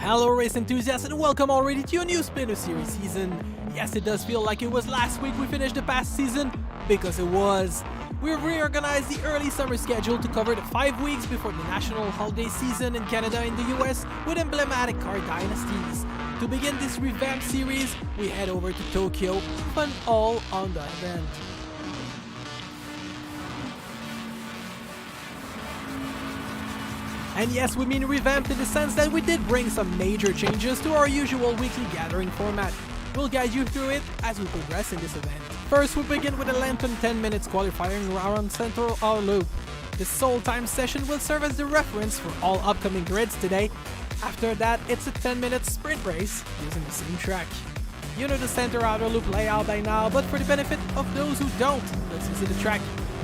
Hello race enthusiasts and welcome already to a new Splinter Series season. Yes, it does feel like it was last week we finished the past season, because it was. We've reorganized the early summer schedule to cover the 5 weeks before the national holiday season in Canada and the US with emblematic car dynasties. To begin this revamped series, we head over to Tokyo, fun all on the event. And yes, we mean revamped in the sense that we did bring some major changes to our usual weekly gathering format. We'll guide you through it as we progress in this event. First, we begin with a lengthened 10 minutes qualifying around Central Outer Loop. This sole time session will serve as the reference for all upcoming grids today. After that, it's a 10-minute sprint race using the same track. You know the Center Outer Loop layout by now, but for the benefit of those who don't, let's visit the track.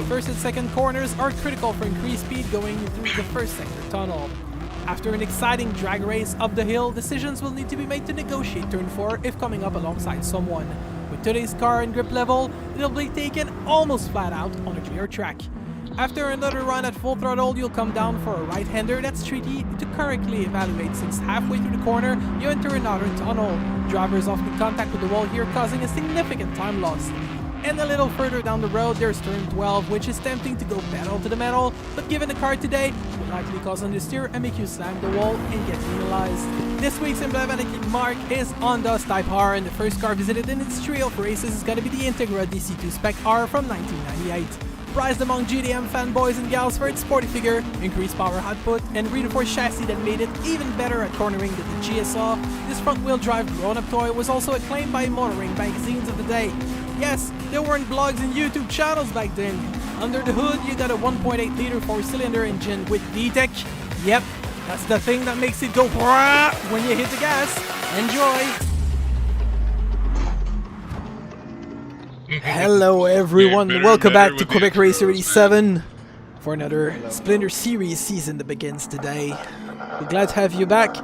First and second corners are critical for increased speed going through the first sector tunnel. After an exciting drag race up the hill, decisions will need to be made to negotiate turn 4 if coming up alongside someone. With today's car and grip level, it'll be taken almost flat out on a clear track. After another run at full throttle, you'll come down for a right-hander that's tricky to correctly evaluate, since halfway through the corner, you enter another tunnel. Drivers often contact with the wall here, causing a significant time loss. And a little further down the road, there's turn 12, which is tempting to go pedal to the metal, but given the car today, it will likely cause understeer and make you slam the wall and get penalized. This week's emblematic mark is NSX Type R, and the first car visited in its trio of races is going to be the Integra DC2 Spec R from 1998. Prized among GDM fanboys and gals for its sporty figure, increased power output, and reinforced chassis that made it even better at cornering than the GSR, this front-wheel drive grown-up toy was also acclaimed by motoring magazines of the day. Yes, there weren't blogs and YouTube channels back then. Under the hood, you got a 1.8 liter 4-cylinder engine with VTEC. Yep, that's the thing that makes it go brah when you hit the gas. Enjoy! Hello everyone, welcome back to Quebec Racer 87 for another Splinter Series season that begins today. We're glad to have you back.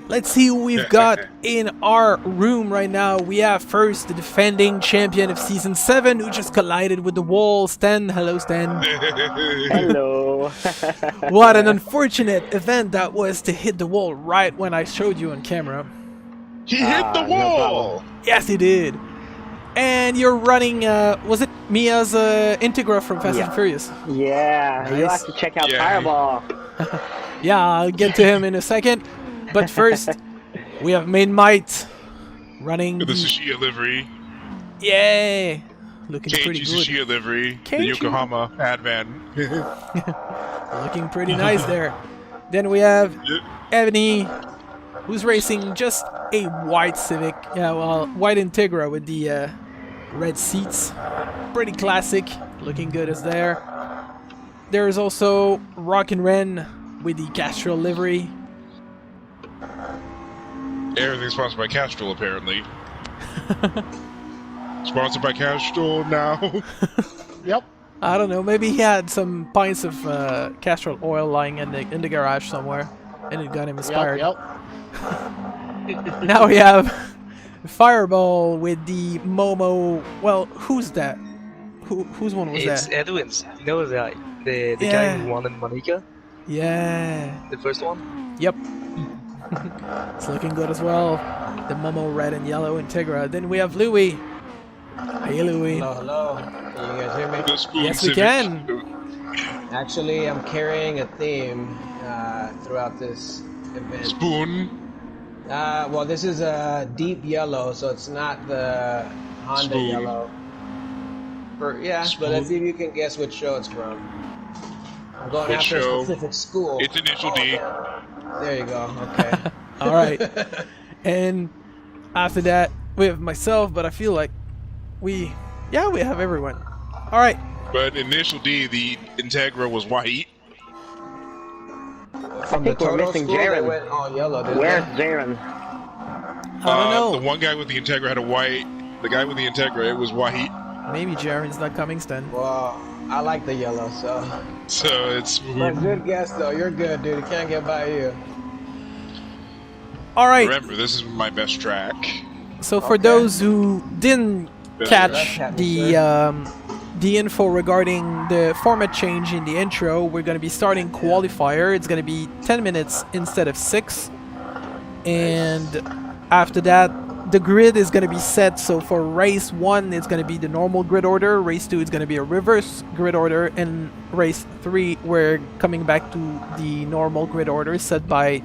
Let's see who we've got in our room right now. We have first the defending champion of Season 7 who just collided with the wall, Stan. Hello, Stan. Hello. What an unfortunate event that was to hit the wall right when I showed you on camera. He hit the wall! No, yes, he did. And you're running, was it Mia's Integra from Fast and Furious? Yeah, Nice. you'll have to check out Fireball. Yeah, I'll get to him in a second. But first, we have Main Might running The Tsushia livery. Yay! Looking pretty good. Tsushia livery. The Keiji. Yokohama ad van. Looking pretty nice there. Then we have Ebony, who's racing just a white Civic. Yeah, well, white Integra with the red seats. Pretty classic. Looking good as there. There's also Rockin' Ren with the Castrol livery. Everything's sponsored by Castrol, apparently. Sponsored by Castrol now. Yep. I don't know, maybe he had some pints of Castrol oil lying in the garage somewhere, and it got him inspired. Yep. Now we have Fireball with the Momo. Well, who's that? Whose one was It's that? Edwin's. You know the guy who won in Monica? Yeah. The first one? Yep. It's looking good as well. The Momo red and yellow Integra. Then we have Louis. Hey, Louis. Hello. Can you guys hear me? The Spoon Yes, we Civic. can. Actually, I'm carrying a theme throughout this event. Spoon. Well, this is a deep yellow, so it's not the Honda Spoon. yellow. But let's see if you can guess which show it's from. I'm going Which after show? a specific school. It's initial D. There you go. Okay. All right. And after that, we have myself, but I feel like we have everyone. All right. But initial D, the Integra was white. From I think we're Toto missing school, they Jaren. went all yellow, didn't Where's they? Jaren? I don't know. The one guy with the Integra had a white. The guy with the Integra, it was white. Maybe Jaren's not coming, Stan. Well, I like the yellow, so. So it's But Spoon. good guess, though. You're good, dude. You can't get by you. All right. Remember, this is my best track. So for Okay. those who didn't catch That's the info regarding the format change in the intro, we're going to be starting Qualifier. It's going to be 10 minutes instead of 6. And after that, the grid is going to be set. So for race 1, it's going to be the normal grid order. Race 2 is going to be a reverse grid order. And race 3, we're coming back to the normal grid order set by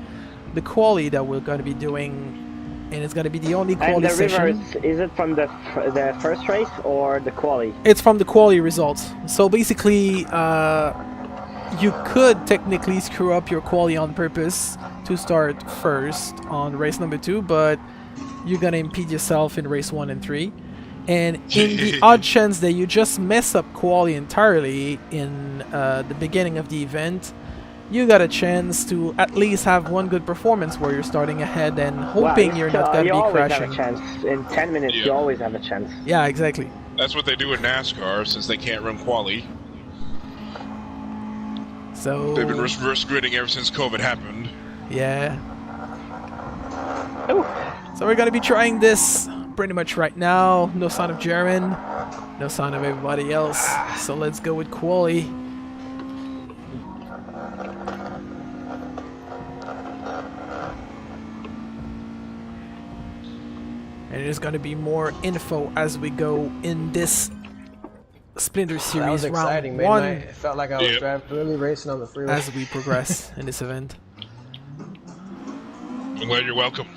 the quali that we're going to be doing. And it's going to be the only quali And the session. reverse, is it from the first race or the quali? It's from the quali results. So basically, you could technically screw up your quali on purpose to start first on race number 2, but you're gonna impede yourself in race 1 and 3. And in the odd chance that you just mess up quali entirely in the beginning of the event, you got a chance to at least have one good performance where you're starting ahead and hoping you're not gonna be crashing. You always have a chance. In 10 minutes, you always have a chance. Yeah, exactly. That's what they do in NASCAR since they can't run quali. So They've been reverse gridding ever since COVID happened. yeah. Ooh. So we're gonna be trying this pretty much right now. No sign of German, no sign of everybody else. So let's go with quali. And there's gonna be more info as we go in this Splinter That was Series exciting, round 1 man. It felt like I was really racing on the freeway. as we progress in this event. I'm glad you're welcome.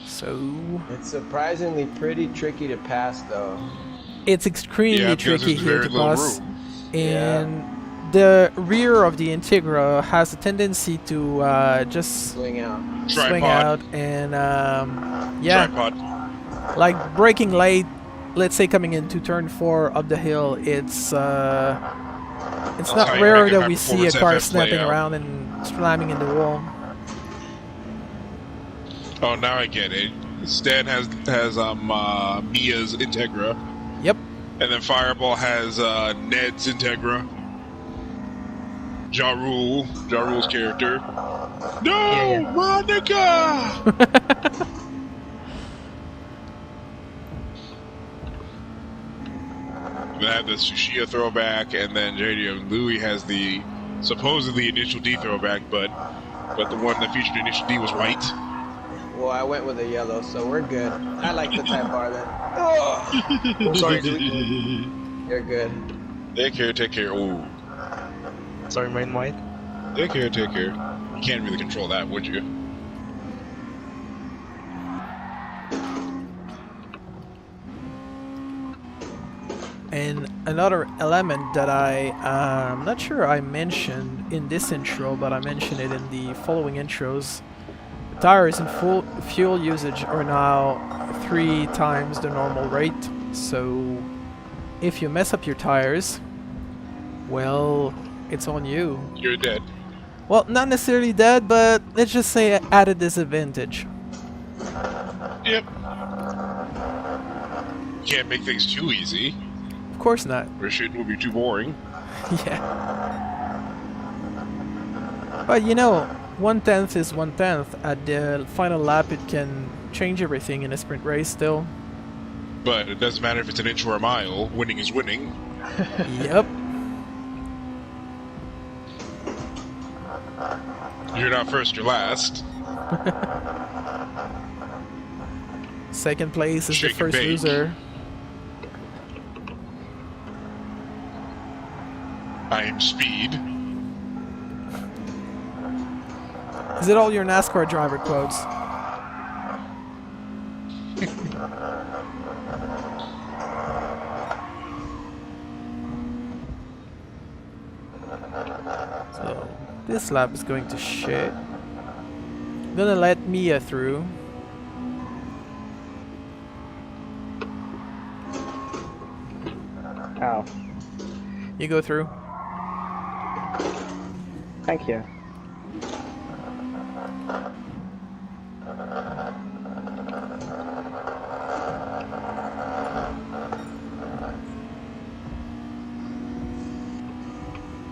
So It's surprisingly pretty tricky to pass, though. it's extremely Yeah, because tricky there's here very to little pass, room. and the rear of the Integra has a tendency to just Swing out. swing Tripod. out and yeah, Tripod. like braking late. Let's say coming into turn 4 up the hill, it's how not you rare make that a we see a high-performance car FF play snapping out. around and slamming in the wall. Oh, now I get it. Stan has Mia's Integra, Yep. and then Fireball has Ned's Integra. Ja Rule's character. No, Monica! They have the Tsushia throwback, and then JD Louis has the supposedly initial D throwback, but the one that featured initial D was white. Well, I went with a yellow, so we're good. I like the Type R then. Oh! Sorry, You're good. Take care. Ooh. sorry, mine white. Take care. You can't really control that, would you? And another element that I'm not sure I mentioned in this intro, but I mentioned it in the following intros. The tires and full fuel usage are now 3 times the normal rate. So if you mess up your tires, well, it's on you. You're dead. Well, not necessarily dead, but let's just say at a disadvantage. Yep. Can't make things too easy. Of course not. Or shit would be too boring. Yeah. But you know, 1/10 is 1/10. At the final lap, it can change everything in a sprint race still. But it doesn't matter if it's an inch or a mile. Winning is winning. Yep. You're not first, you're last. Second place is Shake the and first bake. loser. I'm speed. Is it all your NASCAR driver quotes? So this lap is going to shit. Gonna let Mia through. Oh, You go through. thank you.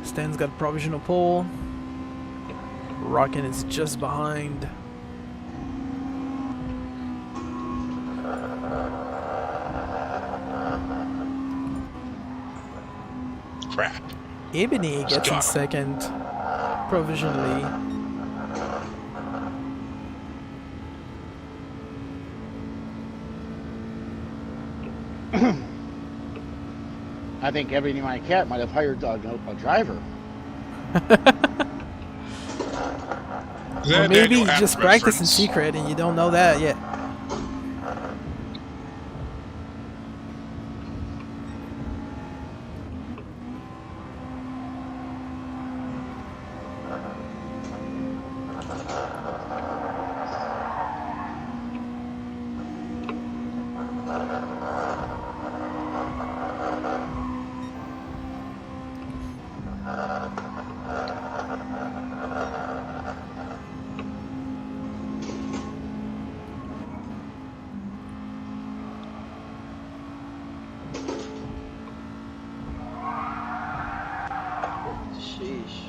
Stan's got provisional pole. Rockin' is just behind. Crap. Ebony gets in Got him. second. provisionally. I think Ebony My Cat might have hired a driver. Or maybe you Daniel just App practice in reference. secret and you don't know that yet. Sheesh.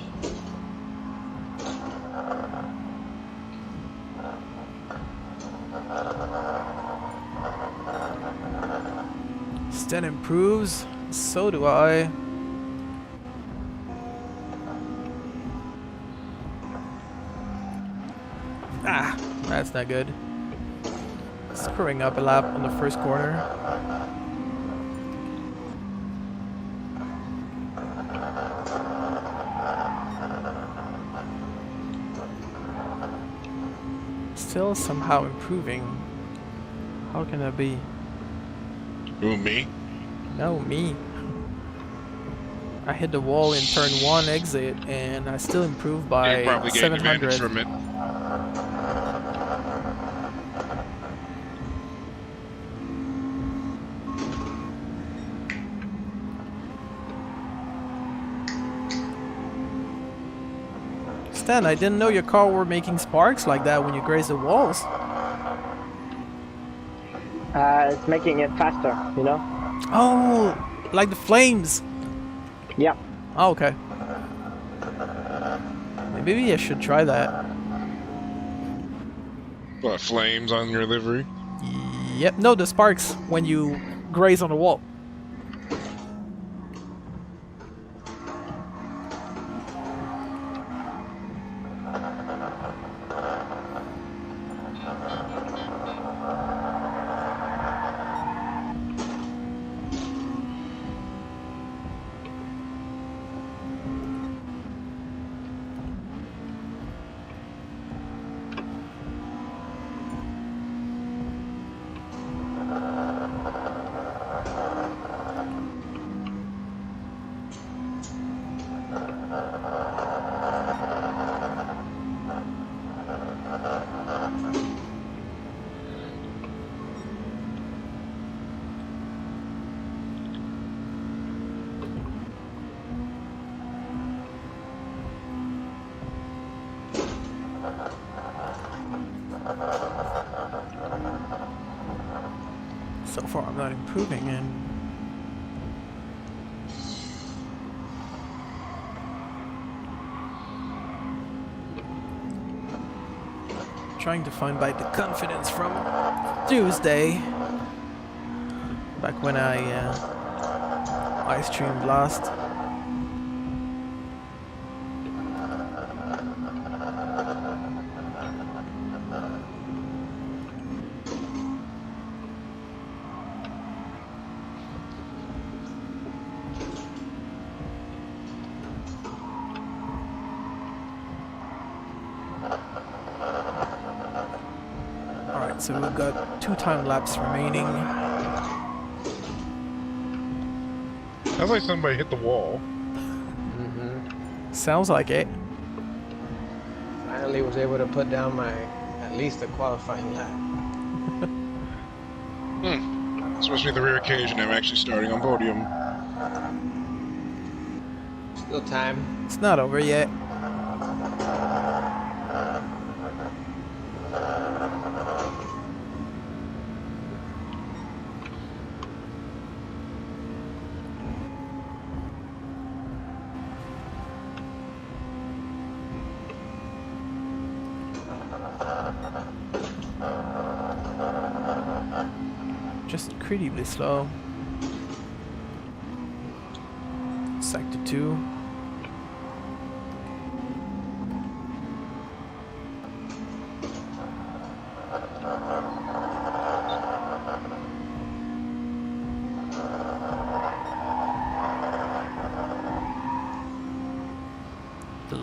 Sten improves, so do I. Ah, that's not good. Screwing up a lap on the first corner. Still somehow improving. How can that be? Who, me? No, me. I hit the wall in turn 1 exit and I still improved by You probably gained advantage 700. from it. Stan, I didn't know your car were making sparks like that when you graze the walls. It's making it faster, you know? Oh, like the flames. Yeah. Oh, okay. Maybe I should try that. What, flames on your livery? Yep, no, the sparks when you graze on the wall. So far I'm not improving and trying to find back the confidence from Tuesday, back when I streamed last. Alright, so we've got 2 time laps remaining. Sounds like somebody hit the wall. Sounds like it. Finally was able to put down my, at least a qualifying lap. It's supposed to be the rare occasion I'm actually starting on podium. Still time. It's not over yet. Just incredibly slow. Sector 2.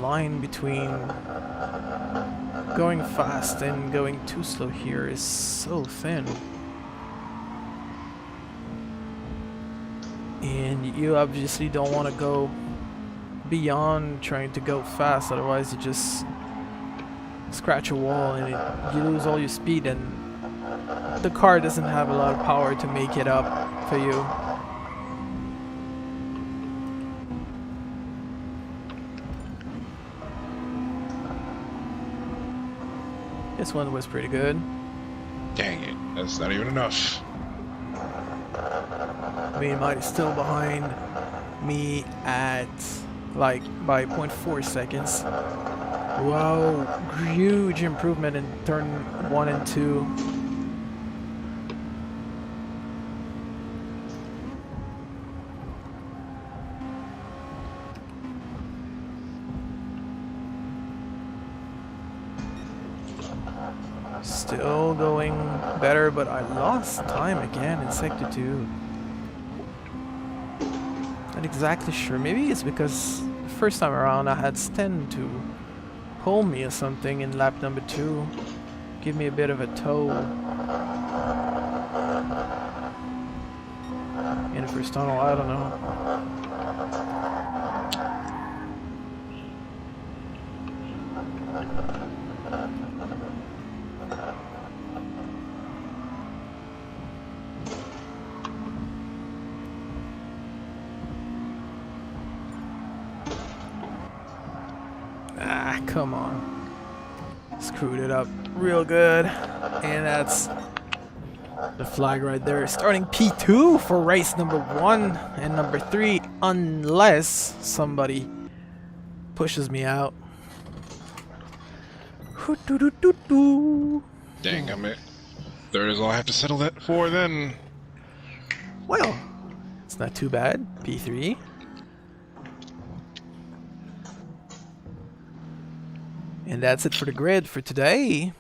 line between going fast and going too slow here is so thin. And you obviously don't want to go beyond trying to go fast, otherwise you just scratch a wall and you lose all your speed, and the car doesn't have a lot of power to make it up for you. This one was pretty good. Dang it, that's not even enough. I mean, Mike is still behind me at like by 0.4 seconds. Wow, huge improvement in turn 1 and 2. Still going better, but I lost time again in sector 2. Not exactly sure. Maybe it's because the first time around I had Sten to pull me or something in lap number 2. Give me a bit of a tow in the first tunnel, I don't know. Ah, come on. Screwed it up real good. And that's the flag right there. Starting P2 for race number 1 and number 3, unless somebody pushes me out. Dang, I'm at third is all I have to settle that for then. Well, it's not too bad. P3. And that's it for the grid for today.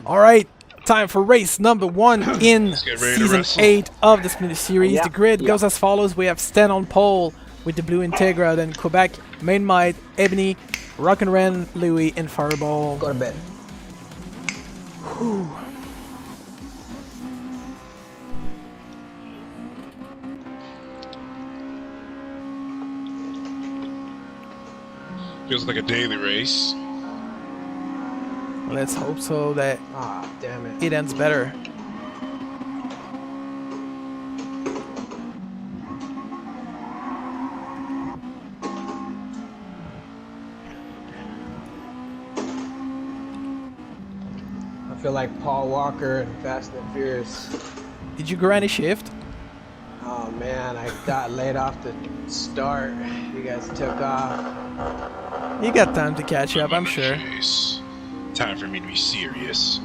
Alright, time for race number 1 in season 8 of the Splinter series. Yeah, The grid yeah. goes as follows. We have Sten on pole with the blue Integra, then Quebec, Main Might, Ebony, Rock and Ren, Louis, and Fireball. Go to bed. Whew. Feels like a daily race. Let's hope so that Ah, damn it. it ends better. I feel like Paul Walker and Fast and Furious. Did you granny shift? Oh man, I got laid off the start. You guys took off. You got time to catch up, I'm sure. Chase. Time for me to be serious.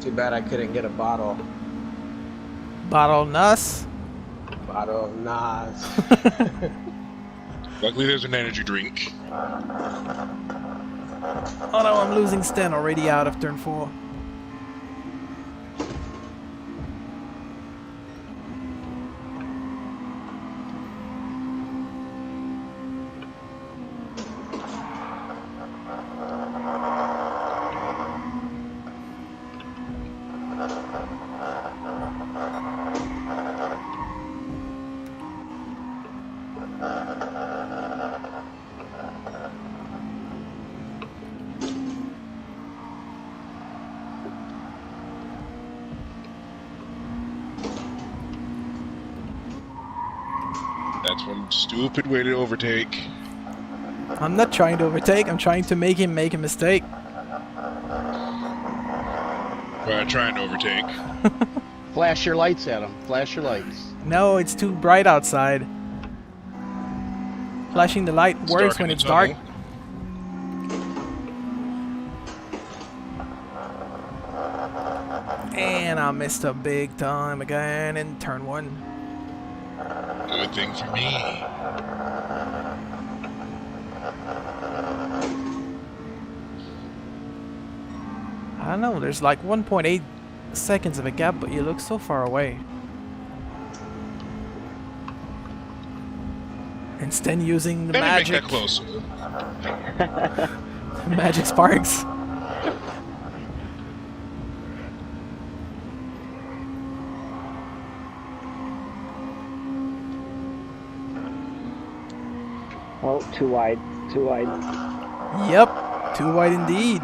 Too bad I couldn't get a bottle. Bottle Nuss. Bottle of Nas. Luckily, there's an energy drink. Oh no, I'm losing Sten already out of turn 4. That's one stupid way to overtake. I'm not trying to overtake, I'm trying to make him make a mistake. Well, trying to overtake. Flash your lights at him. Flash your lights. No, it's too bright outside. Flashing the light It's works dark when in it's the dark. tunnel. And I missed a big time again in turn 1. Good thing for me. I know, there's like 1.8 seconds of a gap, but you look so far away. Instead using the Let magic. me make that closer. Magic sparks. Oh, too wide. Too wide. Yep, too wide indeed.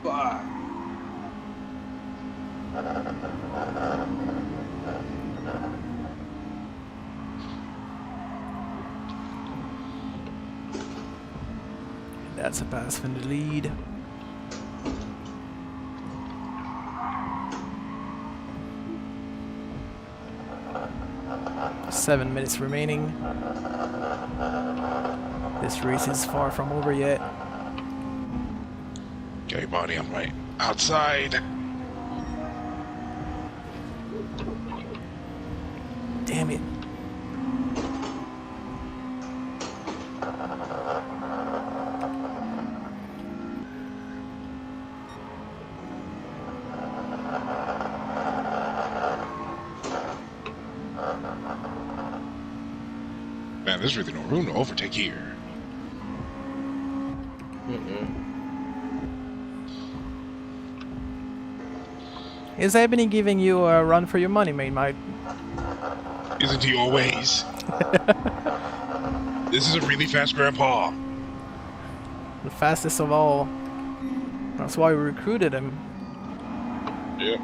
Fuck. That's a pass from the lead. Seven minutes remaining. This race is far from over yet. Okay, buddy, I'm right outside. Damn it. Man, there's really no room to overtake here. Is Ebony giving you a run for your money, mate? Isn't he always? This is a really fast grandpa. The fastest of all. That's why we recruited him. Yep.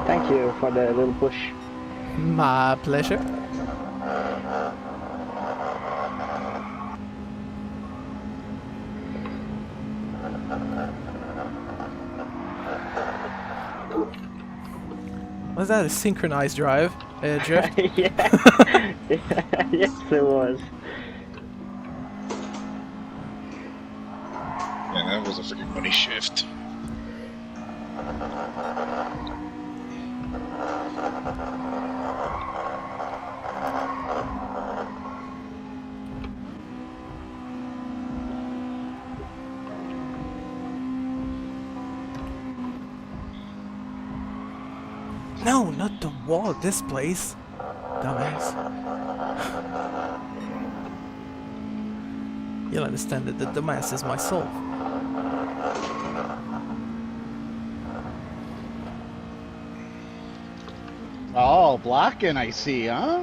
Thank you for the little push. My pleasure. Was that a synchronized drive, drift? Yeah. Yes, it was. Man, that was a freaking money shift. No, not the wall, this place. Dumbass. You'll understand that the dumbass is myself. Oh, blocking, I see, huh?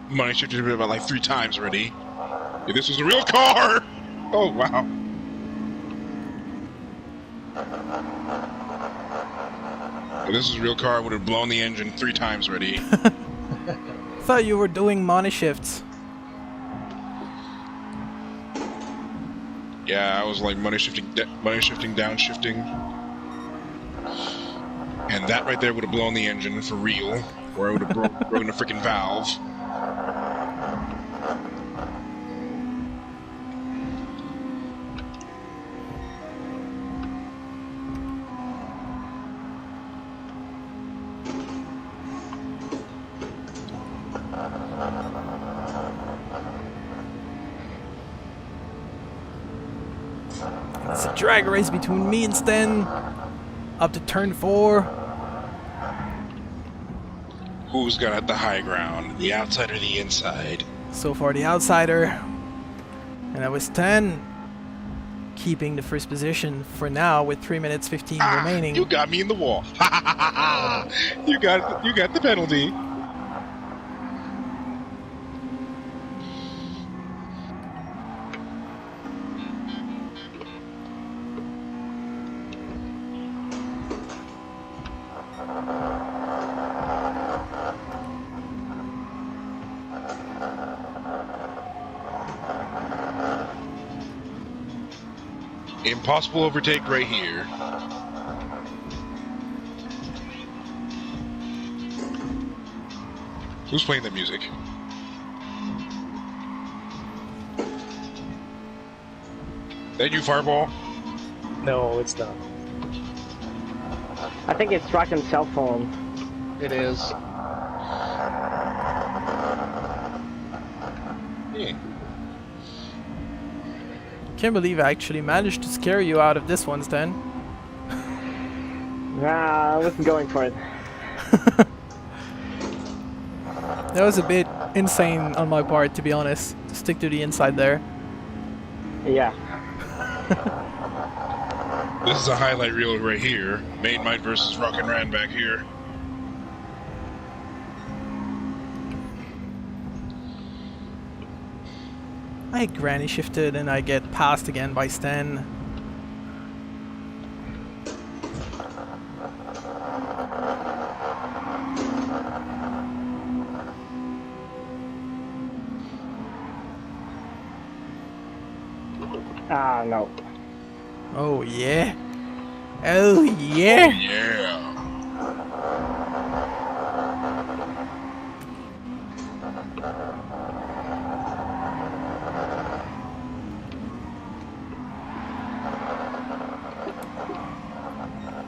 Money shifted about like 3 times already. If this was a real car! Oh, wow. If this was a real car, I would have blown the engine 3 times already. Thought you were doing money shifts. Yeah, I was like money shifting, downshifting. And that right there would have blown the engine for real. Or I would have broken a freaking valve. It's a drag race between me and Sten. Up to turn 4. Who's got the high ground? The outside or the inside? So far the outsider. And that was 10. Keeping the first position for now with 3 minutes 15 remaining. You got me in the wall. You got the penalty. Impossible overtake right here. Who's playing the music? That you, Fireball? No, it's not. I think it's Rockin's cell phone. It is. Yeah. Can't believe I actually managed to scare you out of this one, Stan. Nah, I wasn't going for it. That was a bit insane on my part, to be honest. To stick to the inside there. Yeah. This is a highlight reel right here. Main Might versus Rockin' Ran back here. I granny shifted and I get passed again by Stan. Ah, no. Oh yeah. Oh yeah. Yeah.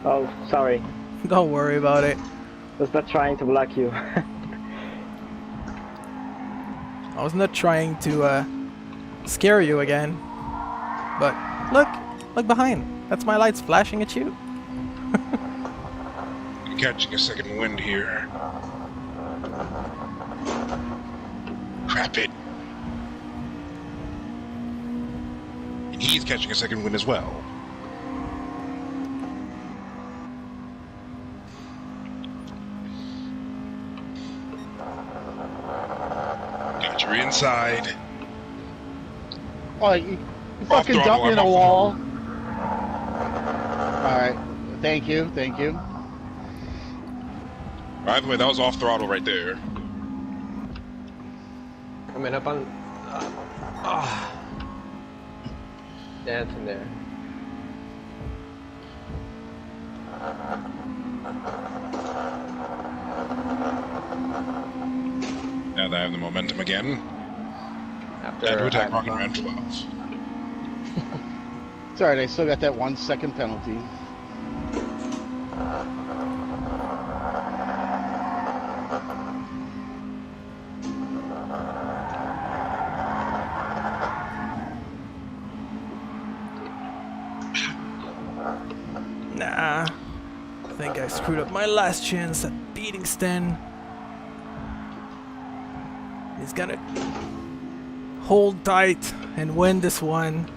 Oh, sorry. Don't worry about it. Was not trying to block you. I was not trying to scare you again. But look behind. That's my lights flashing at you. Catching a second wind here. Crap it. And he's catching a second wind as well. Got your inside. Oh, you fucking throttle, dumped me in I'm a off wall. Alright. Thank you, thank you. By the way, that was off throttle right there. Coming up on. Dancing there. Now that I have the momentum again. After Had to attack I- Rockin' Ran 12. It's alright, I still got that 1 second penalty. Nah. I think I screwed up my last chance at beating Stan. He's gonna hold tight and win this one.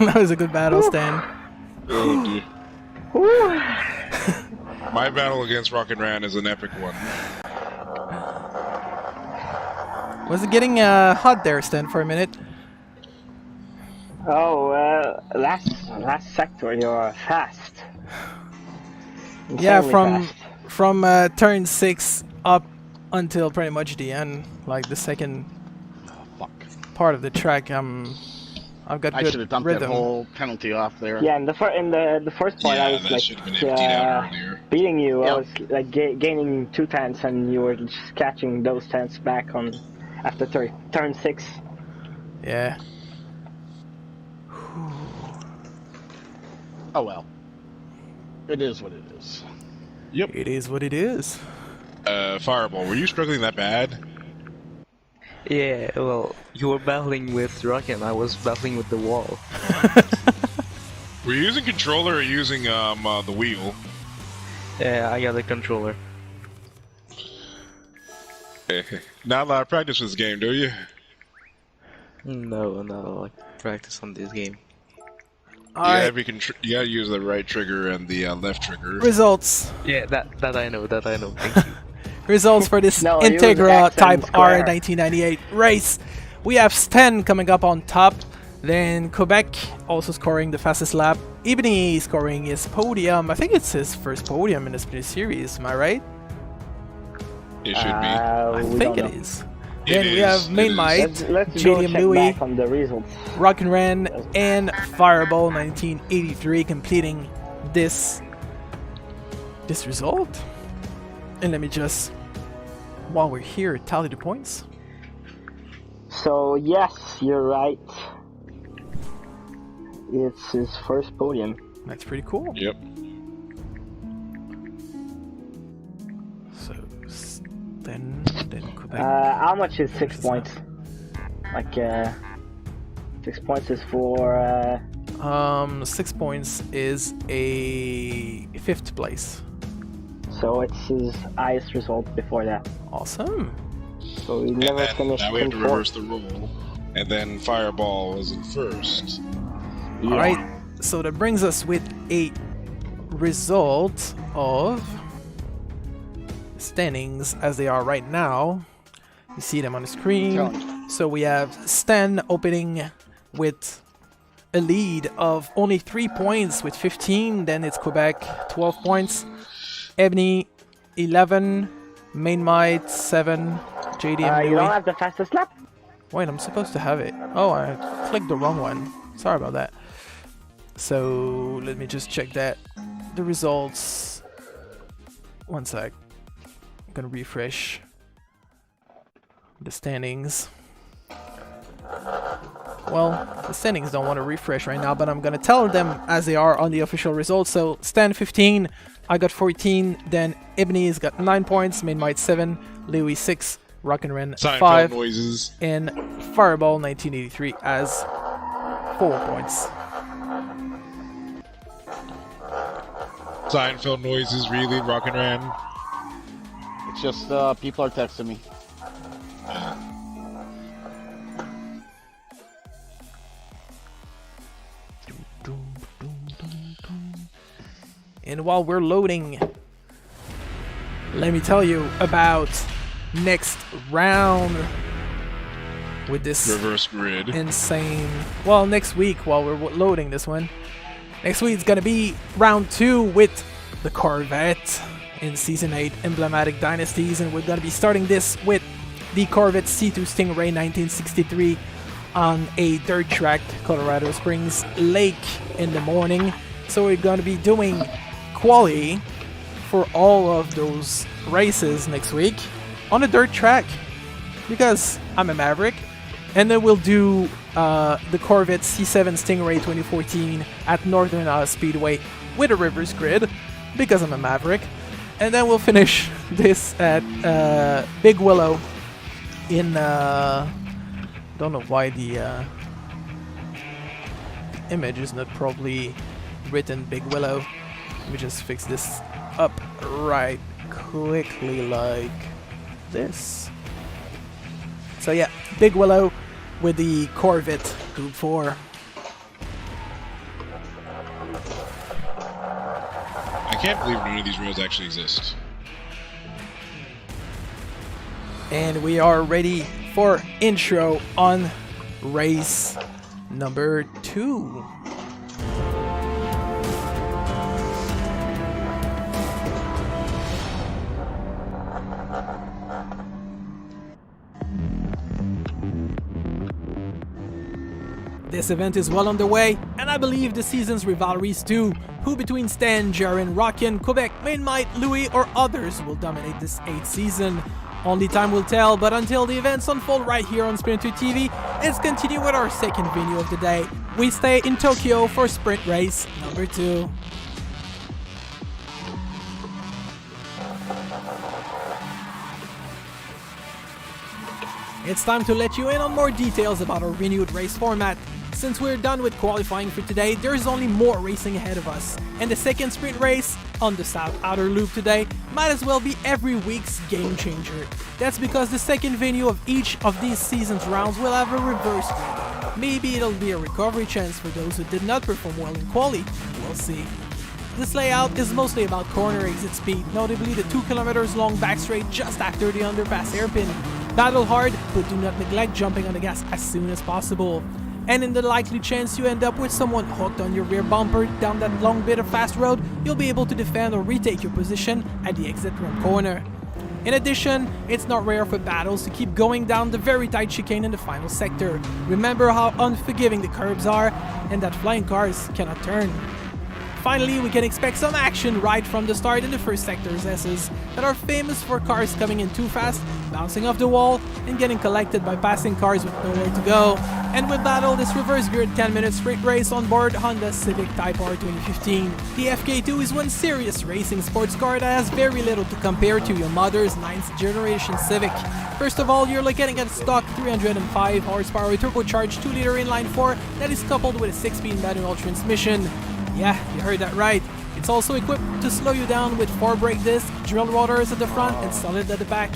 That was a good battle, Stan. My battle against Rockin' Ran is an epic one. Was it getting hot there, Stan, for a minute? Oh, last sector, you're fast. Yeah, Insanely fast. from turn 6 up until pretty much the end, like the second Fuck. part of the track. I've got I good should have dumped rhythm. that whole penalty off there. Yeah, in the first part, I Yeah, was that like should have been emptied out earlier. beating you. I Yep. was like gaining 2 tenths, and you were just catching those tenths back on after turn 6. Yeah. Oh well. It is what it is. It is what it is. Fireball, were you struggling that bad? Yeah, well, you were battling with Rockin', I was battling with the wall. Were you using controller or using the wheel? Yeah, I got a controller. Not a lot of practice with this game, do you? No, I practice on this game. Alright, You gotta use the right trigger and the left trigger. results. Yeah, that I know, Thank you. Results for this No, use Integra X and Type R square. 1998 race. We have Sten coming up on top. Then Quebec also scoring the fastest lap. Ebony scoring his podium. I think it's his first podium in the Split Series, am I right? It should be. I We think don't it know. is. Then we have Main Might, Let's go JDM check Louis, back on the results. Rock and Ren, and Fireball 1983 completing this result. And let me just, while we're here, tally the points. So yes, you're right. It's his first podium. That's pretty cool. Yep. So then Quebec. How much is 6 points? Like 6 points is for 6 points is a 5th place. so it's his highest result before that. Awesome. So he And never then finished now we have in to fourth. reverse the rule. And then Fireball is in first. Yeah. All right. So that brings us with a result of standings as they are right now. You see them on the screen. So we have Stan opening with a lead of only 3 points with 15. Then it's Quebec, 12 points. Ebony, 11. Main Might, 7. JDM You Louis. don't have the fastest lap? Wait, I'm supposed to have it. Oh, I clicked the wrong one. Sorry about that. So let me just check that. The results. One sec. I'm gonna refresh the standings. Well, the standings don't want to refresh right now, but I'm gonna tell them as they are on the official results. So Stan 15, I got 14. Then Ebony's got 9 points. Main Might 7. Louis 6. Rock and Ren Seinfeld 5. noises. And Fireball 1983 as 4 points. Seinfeld noises, really, Rock and Ran. It's just people are texting me. And while we're loading, let me tell you about next round with this Reverse grid. insane. Well, next week while we're loading this one. Next week it's gonna be round 2 with the Corvette in Season 8 Emblematic Dynasties, and we're gonna be starting this with the Corvette C2 Stingray 1963 on a dirt track, Colorado Springs Lake in the morning. So we're gonna be doing quali for all of those races next week on a dirt track because I'm a Maverick. And then we'll do the Corvette C7 Stingray 2014 at Northern Iowa Speedway with a reverse grid because I'm a Maverick. And then we'll finish this at Big Willow in don't know why the image is not probably written Big Willow. Let me just fix this up right quickly like this. So yeah, Big Willow with the Corvette Group 4. I can't believe none of these roads actually exist. And we are ready for intro on race number 2. This event is well underway, and I believe the season's rivalries too, who between Stan, Jaren, Rockin, Quebec, Main Might, Louis, or others will dominate this 8th season. Only time will tell, but until the events unfold right here on Splinter TV, let's continue with our second video of the day. We stay in Tokyo for sprint race number 2. It's time to let you in on more details about our renewed race format. Since we're done with qualifying for today, there's only more racing ahead of us, and the second sprint race on the South Outer Loop today might as well be every week's game changer. That's because the second venue of each of these season's rounds will have a reverse grid. Maybe it'll be a recovery chance for those who did not perform well in quali. We'll see. This layout is mostly about corner exit speed, notably the 2 kilometers long back straight just after the underpass hairpin. Battle hard, but do not neglect jumping on the gas as soon as possible. And in the likely chance you end up with someone hooked on your rear bumper down that long bit of fast road, you'll be able to defend or retake your position at the exit from corner. In addition, it's not rare for battles to keep going down the very tight chicane in the final sector. Remember how unforgiving the curbs are, and that flying cars cannot turn. Finally, we can expect some action right from the start in the first sector's S's that are famous for cars coming in too fast, bouncing off the wall, and getting collected by passing cars with nowhere to go. And with battle this reverse geared 10-minute sprint race on board Honda's Civic Type R 2015. The FK2 is one serious racing sports car that has very little to compare to your mother's 9th generation Civic. First of all, you're looking at a stock 305 horsepower turbocharged 2-liter inline-4 that is coupled with a 6-speed manual transmission. Yeah, you heard that right. It's also equipped to slow you down with 4 brake discs, drilled rotors at the front and solid at the back.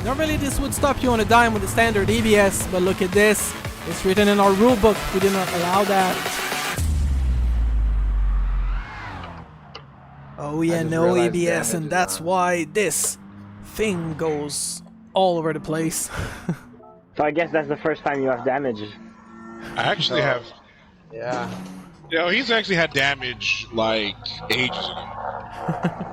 Normally this would stop you on a dime with the standard ABS, but look at this. It's written in our rulebook, we do not allow that. Oh yeah, no ABS, and that's why this thing goes all over the place. So I guess that's the first time you have damage. I actually have. Yeah. You know, he's actually had damage like ages ago.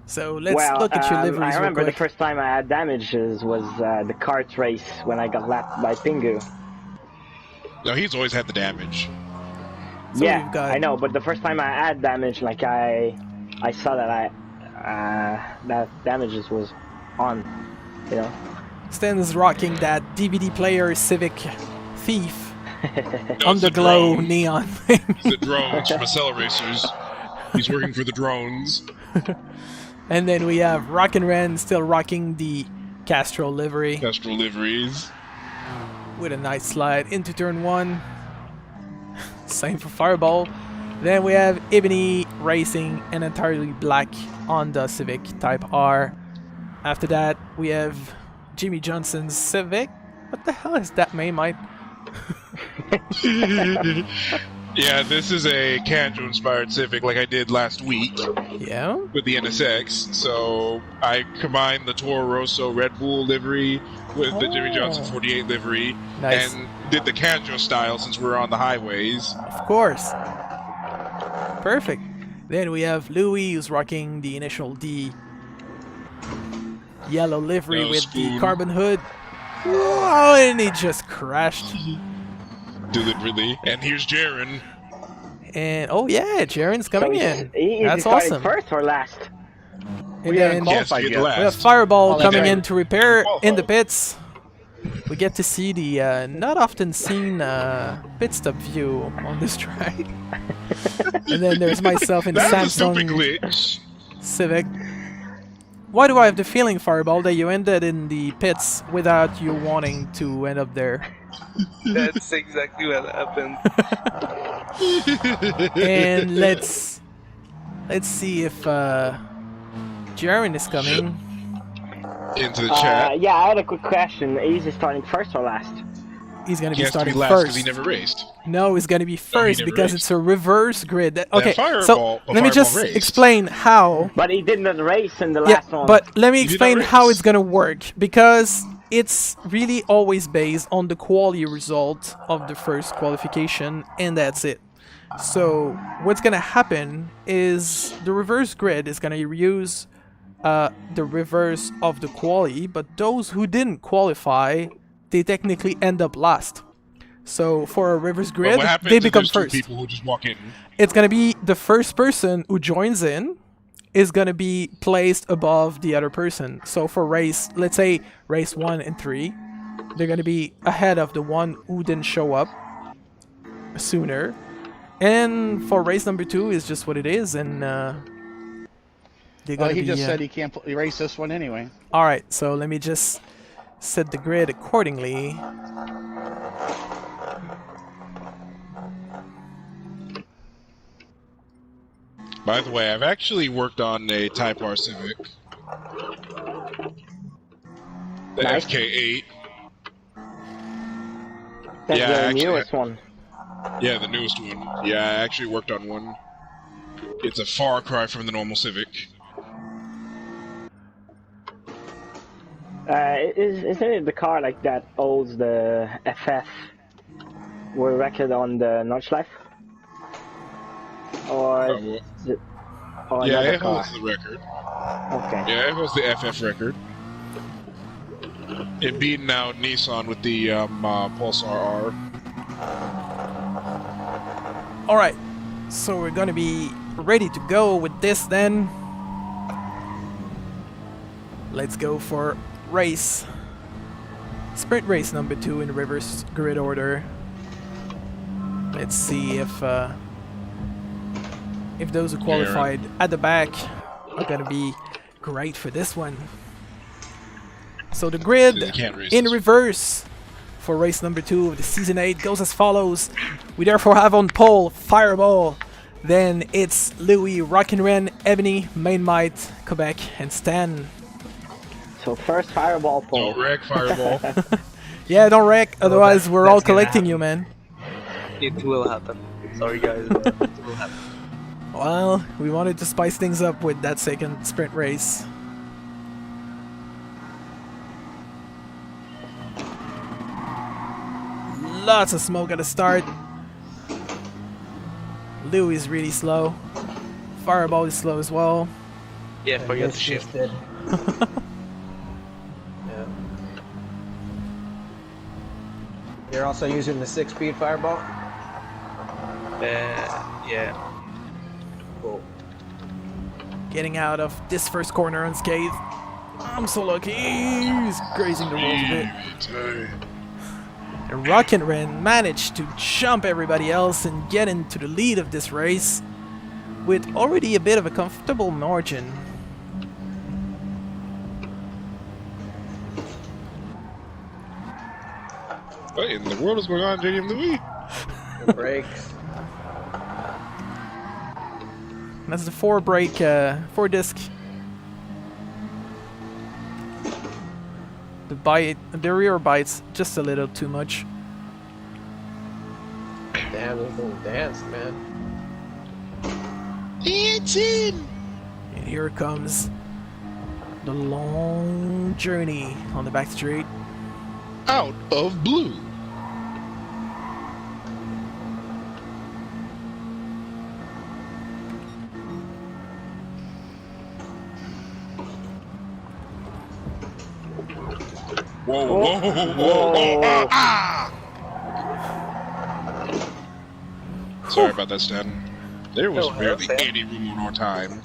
So let's look at your liveries I remember real the quick. first time I had damages was the kart race when I got lapped by Pingu. No, he's always had the damage. So Yeah, we've got- I know, but the first time I had damage, like I saw that that damages was on, you know. Stan is rocking that DVD player Civic Thief No, it's the underglow drone. neon thing. It's the drones from Acceleracers. He's working for the drones. And then we have Rock and Ren still rocking the Castro livery Castro liveries. with a nice slide into turn 1. Same for Fireball. Then we have Ebony racing an entirely black Honda Civic Type R. After that, we have Jimmy Johnson's Civic. What the hell is that, Maymite? Yeah, this is a Kanjo-inspired Civic like I did last week Yeah? with the NSX. So I combined the Toro Rosso Red Bull livery with the Jimmy Johnson 48 livery Nice. and did the Kanjo style since we're on the highways. Of course. Perfect. Then we have Louis who's rocking the initial D yellow livery Yellow with spoon. the carbon hood. Oh, and he just crashed. Deliberately. And here's Jaren. And oh yeah, Jaren's coming in. Is That's he starting awesome. first or last? And We haven't then Yes, qualified get yet. last. we have Fireball Oh, that's coming right. in to repair in the Qualified. pits. We get to see the not often seen pit stop view on this track. And then there's myself in the That is a stupid Samsung glitch. Civic. Why do I have the feeling, Fireball, that you ended in the pits without you wanting to end up there? That's exactly what happened. And let's see if Jaren is coming. Into the chat. Yeah, I had a quick question. Is he starting first or last? He's gonna He be has to be starting last because first. he never raced. No, he's gonna be first never because raced. it's a reverse grid. Okay, so Fireball- let me Fireball just raced. explain how. But he didn't race in the Yeah, last one. but let me did not explain how race. it's gonna work because it's really always based on the quality result of the first qualification, and that's it. So what's gonna happen is the reverse grid is gonna use the reverse of the quality, but those who didn't qualify, they technically end up last. So for a reverse But grid, what happens they if become there's two first. people who just walk in? It's gonna be the first person who joins in is gonna be placed above the other person. So for race, let's say race 1 and 3, they're gonna be ahead of the one who didn't show up sooner. And for race number 2 is just what it is, and they're Well, gonna he be. just said he can't erase this one anyway. All right, so let me just set the grid accordingly. By the way, I've actually worked on a Type R Civic. The Nice. FK8. That's yeah, the actually- newest one. Yeah, the newest one. Yeah, I actually worked on one. It's a far cry from the normal Civic. Isn't it the car like that holds the FF World Record on the Notch Life? Or is it Oh, Yeah, another it car. holds the record. Okay. Yeah, it holds the FF record. It beating out Nissan with the Pulsar R. Alright, so we're gonna be ready to go with this then. Let's go for race. Sprint race number 2 in reverse grid order. Let's see if those who qualified at the back are gonna be great for this one. So the grid in reverse for race number 2 of the season 8 goes as follows. We therefore have on pole Fireball, then it's Louis, Rockin' Ren, Ebony, Main Might, Quebec, and Stan. So first Fireball pole. Don't wreck Fireball. Yeah, don't wreck, otherwise we're all that's gonna collecting you, happen. man. It will happen. Sorry guys, but it will happen. Well, we wanted to spice things up with that second sprint race. Lots of smoke at the start. Louis is really slow. Fireball is slow as well. Yeah, forget to shift. Yeah. You're also using the 6-speed Fireball? Yeah. Cool. Getting out of this first corner unscathed. I'm so lucky. He's grazing the walls a bit. And Rockin' Ren managed to jump everybody else and get into the lead of this race with already a bit of a comfortable margin. What in the world is going on, JD and Louis? The brakes. That's the 4 disc. The rear bites just a little too much. Damn, this thing danced, man. And here comes the long journey on the back straight. Out of blue. Whoa, whoa, whoa. Ah! Sorry about that, Stan. There was barely any room or time.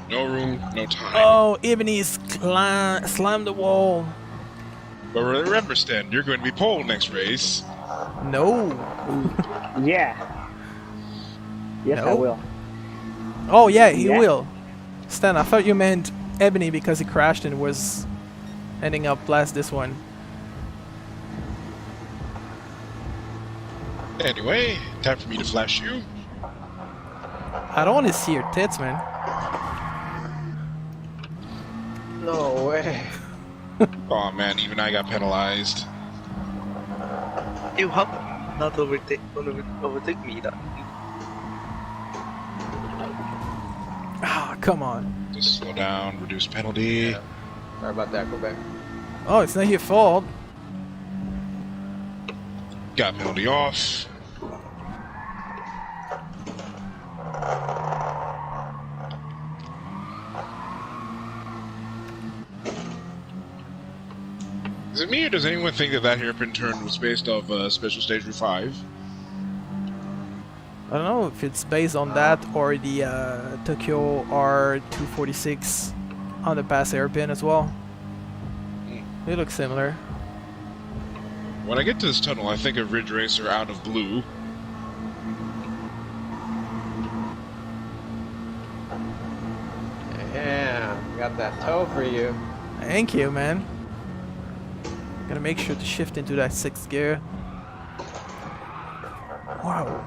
No room, no time. Oh, Ebony's slammed the wall. But remember, Stan, you're going to be pole next race. No. Yeah. Yes, I No? will. Oh yeah, he Yeah. will. Stan, I thought you meant Ebony because he crashed and was ending up last this one. Anyway, time for me to flash you. I don't want to see your tits, man. No way. Oh man, even I got penalized. You have not overtake me. That. Ah, come on. Just slow down, reduce penalty. Yeah. Sorry about that, Quebec. Oh, it's not your fault. Got penalty off. Is it me, or does anyone think that hairpin turn was based off Special Stage Route 5? I don't know if it's based on that or the Tokyo R246 underpass hairpin as well. They look similar. When I get to this tunnel, I think of Ridge Racer out of blue. Yeah, got that toe for you. Thank you, man. Gotta make sure to shift into that 6th gear. Wow.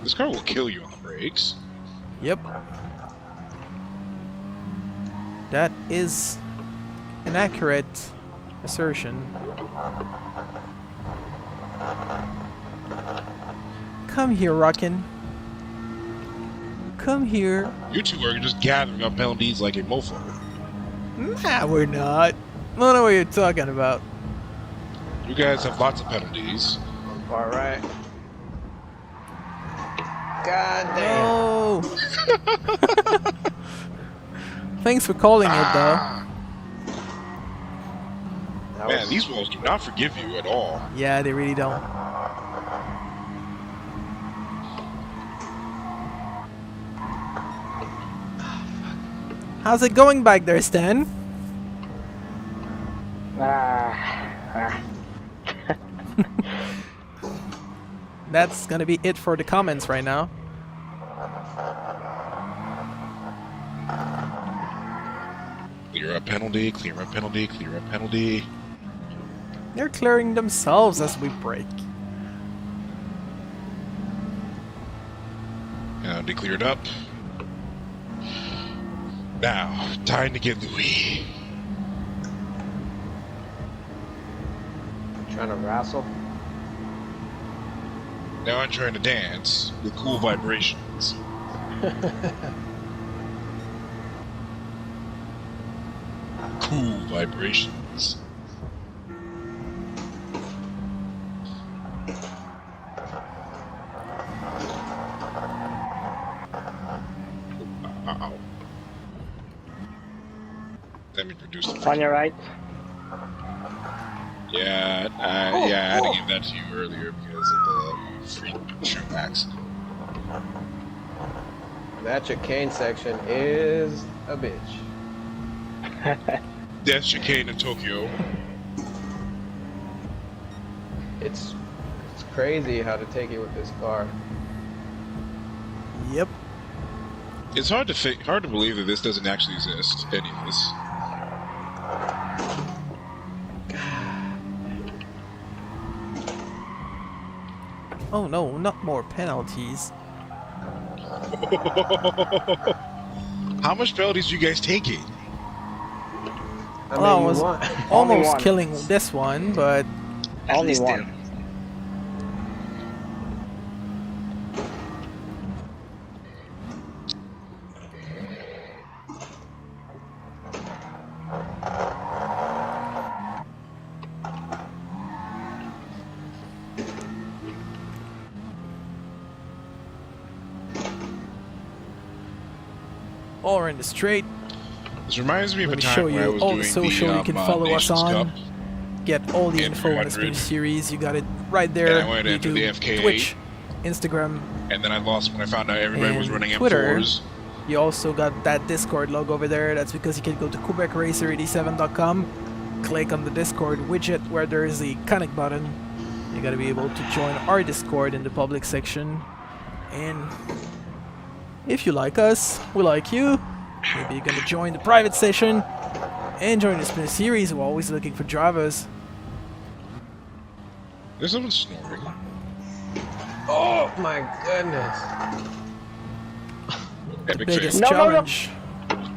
This car will kill you on the brakes. Yep. That is an accurate assertion. Come here, Rockin'. Come here. You two are just gathering up penalties like a mofo. Nah, we're not. I don't know what you're talking about. You guys have lots of penalties. Far right. God damn. Oh. Thanks for calling it, though. That Man, was- these walls do not forgive you at all. Yeah, they really don't. How's it going back there, Stan? That's gonna be it for the comments right now. Clear up penalty, clear up penalty, clear up penalty. They're clearing themselves as we break. They cleared up. Now, time to get Louis. Trying to wrestle. Now I'm trying to dance with cool vibrations. Cool vibrations. Uh-oh. Let me produce the On your right. Yeah, I had to give that to you earlier because of the free show packs. That chicane section is a bitch. That's chicane in Tokyo. It's crazy how to take it with this car. Yep. It's hard to believe that this doesn't actually exist. Any of this. Oh no, not more penalties. How much penalties are you guys taking? I Well, I mean, was you want... almost one. killing this one, but Only one. all are in the straight. This reminds me of a Let me time show where I you was all doing the social the you can follow us Nations on. Cup, Get all the and info on the Spin 300. series. You got it right there. And I went into the YouTube, FK8. Twitch, Instagram. and then I lost when I found out everybody was And running Twitter. M4s. You also got that Discord logo over there. That's because you can go to QuebecRacer87.com, click on the Discord widget where there is the connect button. You gotta be able to join our Discord in the public section. And if you like us, we like you. Maybe you're gonna join the private session and join the Spin series. We're always looking for drivers. There's someone snoring. Oh my goodness. Epic Biggest fail. challenge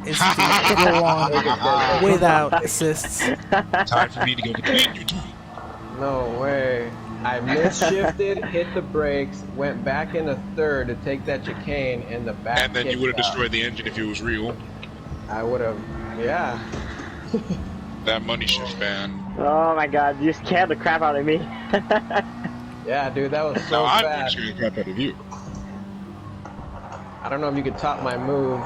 is to go on without assists. Time for me to go between you two. No way. I misshifted, hit the brakes, went back in a third to take that chicane, and the back And then you kicked would have out. destroyed the engine if it was real. I would have, yeah. That money shift, man. Oh my god, you scared the crap out of me. Yeah, dude, that was so No, I'm fast. going to scare the crap out of you. I don't know if you could top my move.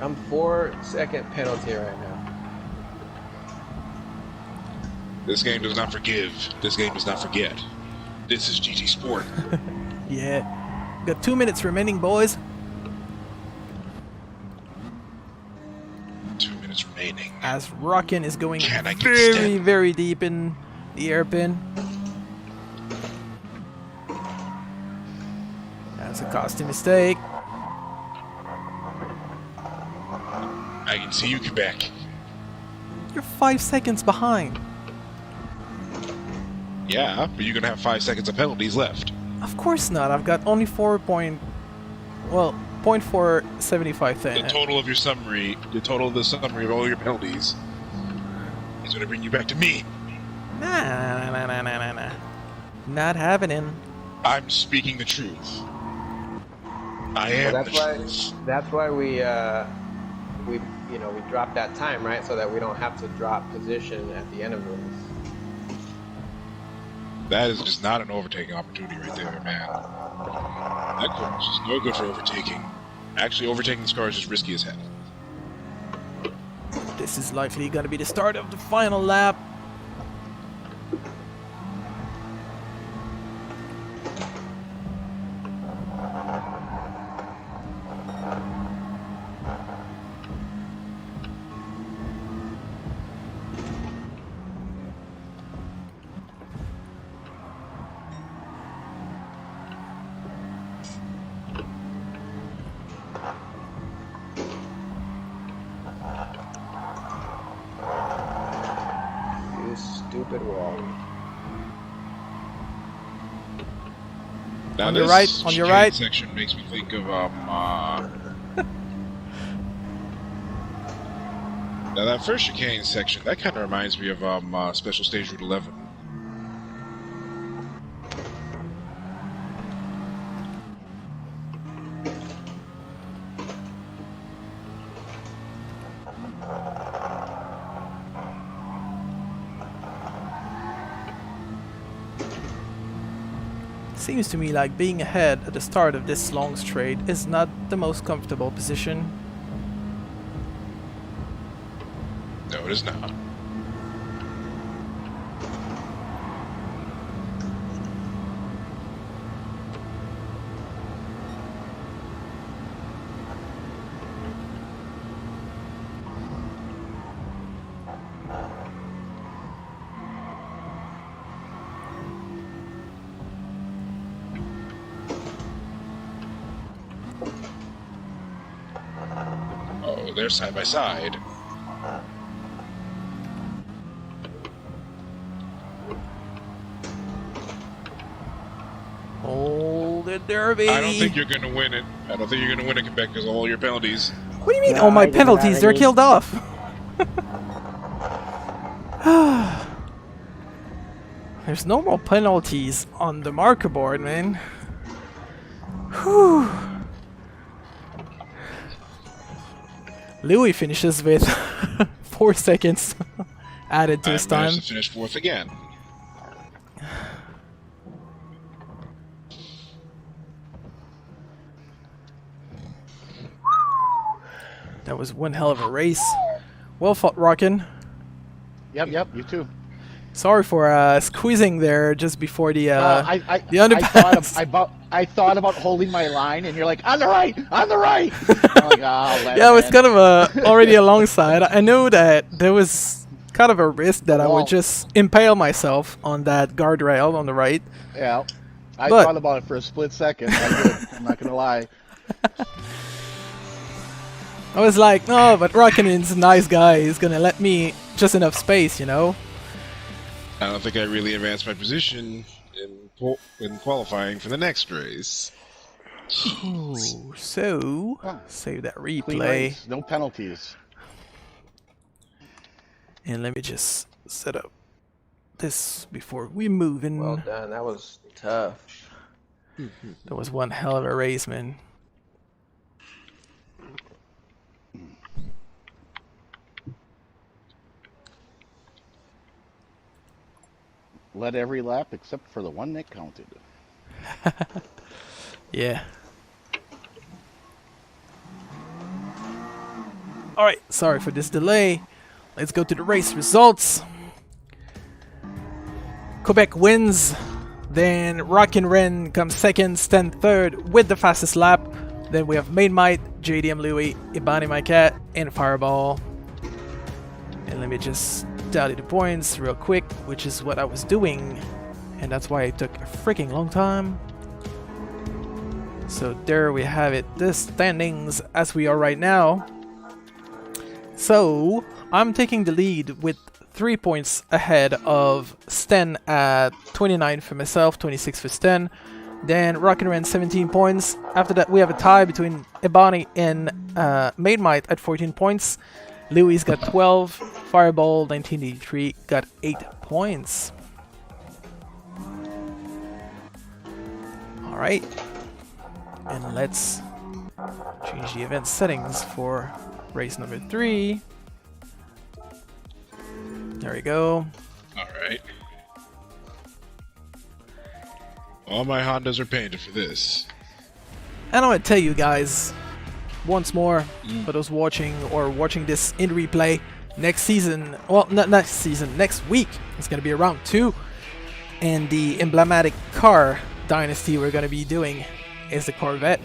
I'm 4-second penalty right now. This game does not forgive. This game does not forget. This is GT Sport. Yeah. Got 2 minutes remaining, boys. 2 minutes remaining. As Rockin is going Can I get very, step? very deep in the airpin. That's a costly mistake. I can see you, Quebec. You're 5 seconds behind. Yeah, but you're going to have 5 seconds of penalties left. Of course not. I've got only 0.475 The then. total of your summary, the total of the summary of all your penalties is going to bring you back to me. Nah. Not happening. I'm speaking the truth. I am Well, the that's why. truth. That's why we you know, we drop that time, right? So that we don't have to drop position at the end of this. That is just not an overtaking opportunity right there, man. That car is just no good for overtaking. Actually, overtaking this car is just risky as hell. This is likely going to be the start of the final lap. Stupid wall. Now On your this right, on your chicane right. section makes me think of now that first chicane section, that kind of reminds me of Special Stage Route 11. Seems to me like being ahead at the start of this long straight is not the most comfortable position. No, it is not. Oh, they're side by side. Hold it there, baby. I don't think you're going to win it. I don't think you're going to win it, Quebec, because of all your penalties. What do you mean? No, all my I didn't penalties, have they're any. killed off. There's no more penalties on the marker board, man. Whew. Louis finishes with 4 seconds added to his I time. managed to finish fourth again. That was one hell of a race. Well fought, Rockin'. Yep, you too. Sorry for squeezing there just before the I underpass. I thought about holding my line, and you're like, on the right, on the right. I'm like, oh, Yeah, it was kind of already alongside. I knew that there was kind of a risk that I Well- would just impale myself on that guardrail on the right. Yeah, I But- thought about it for a split second. I did. I'm not gonna lie. I was like, no, but Rockin's a nice guy. He's gonna let me just enough space, you know? I don't think I really advanced my position in qualifying for the next race. Ooh, so, Oh. save that Clean replay. race, no penalties. And let me just set up this before we move in. Well done. That was tough. That was one hell of a race, man. Led every lap except for the one that counted. Yeah. Alright, sorry for this delay. Let's go to the race results. Quebec wins. Then Rockin' Ren comes second, Sten third with the fastest lap. Then we have Main Might, JDM Louis, Ibani My Cat, and Fireball. And let me just tally the points real quick, which is what I was doing. And that's why it took a freaking long time. So there we have it, the standings as we are right now. So I'm taking the lead with 3 points ahead of Sten at 29 for myself, 26 for Sten. Then Rockin' Ren 17 points. After that we have a tie between Ibani and Maid Might at 14 points. Louis got 12, Fireball 1983 got 8 points. Alright. And let's change the event settings for race number 3. There we go. All right. All my Hondas are painted for this. And I'm gonna tell you guys once more, for those watching this in replay, next season, well, not next season, next week, it's gonna be round 2, and the emblematic car dynasty we're gonna be doing is the Corvette.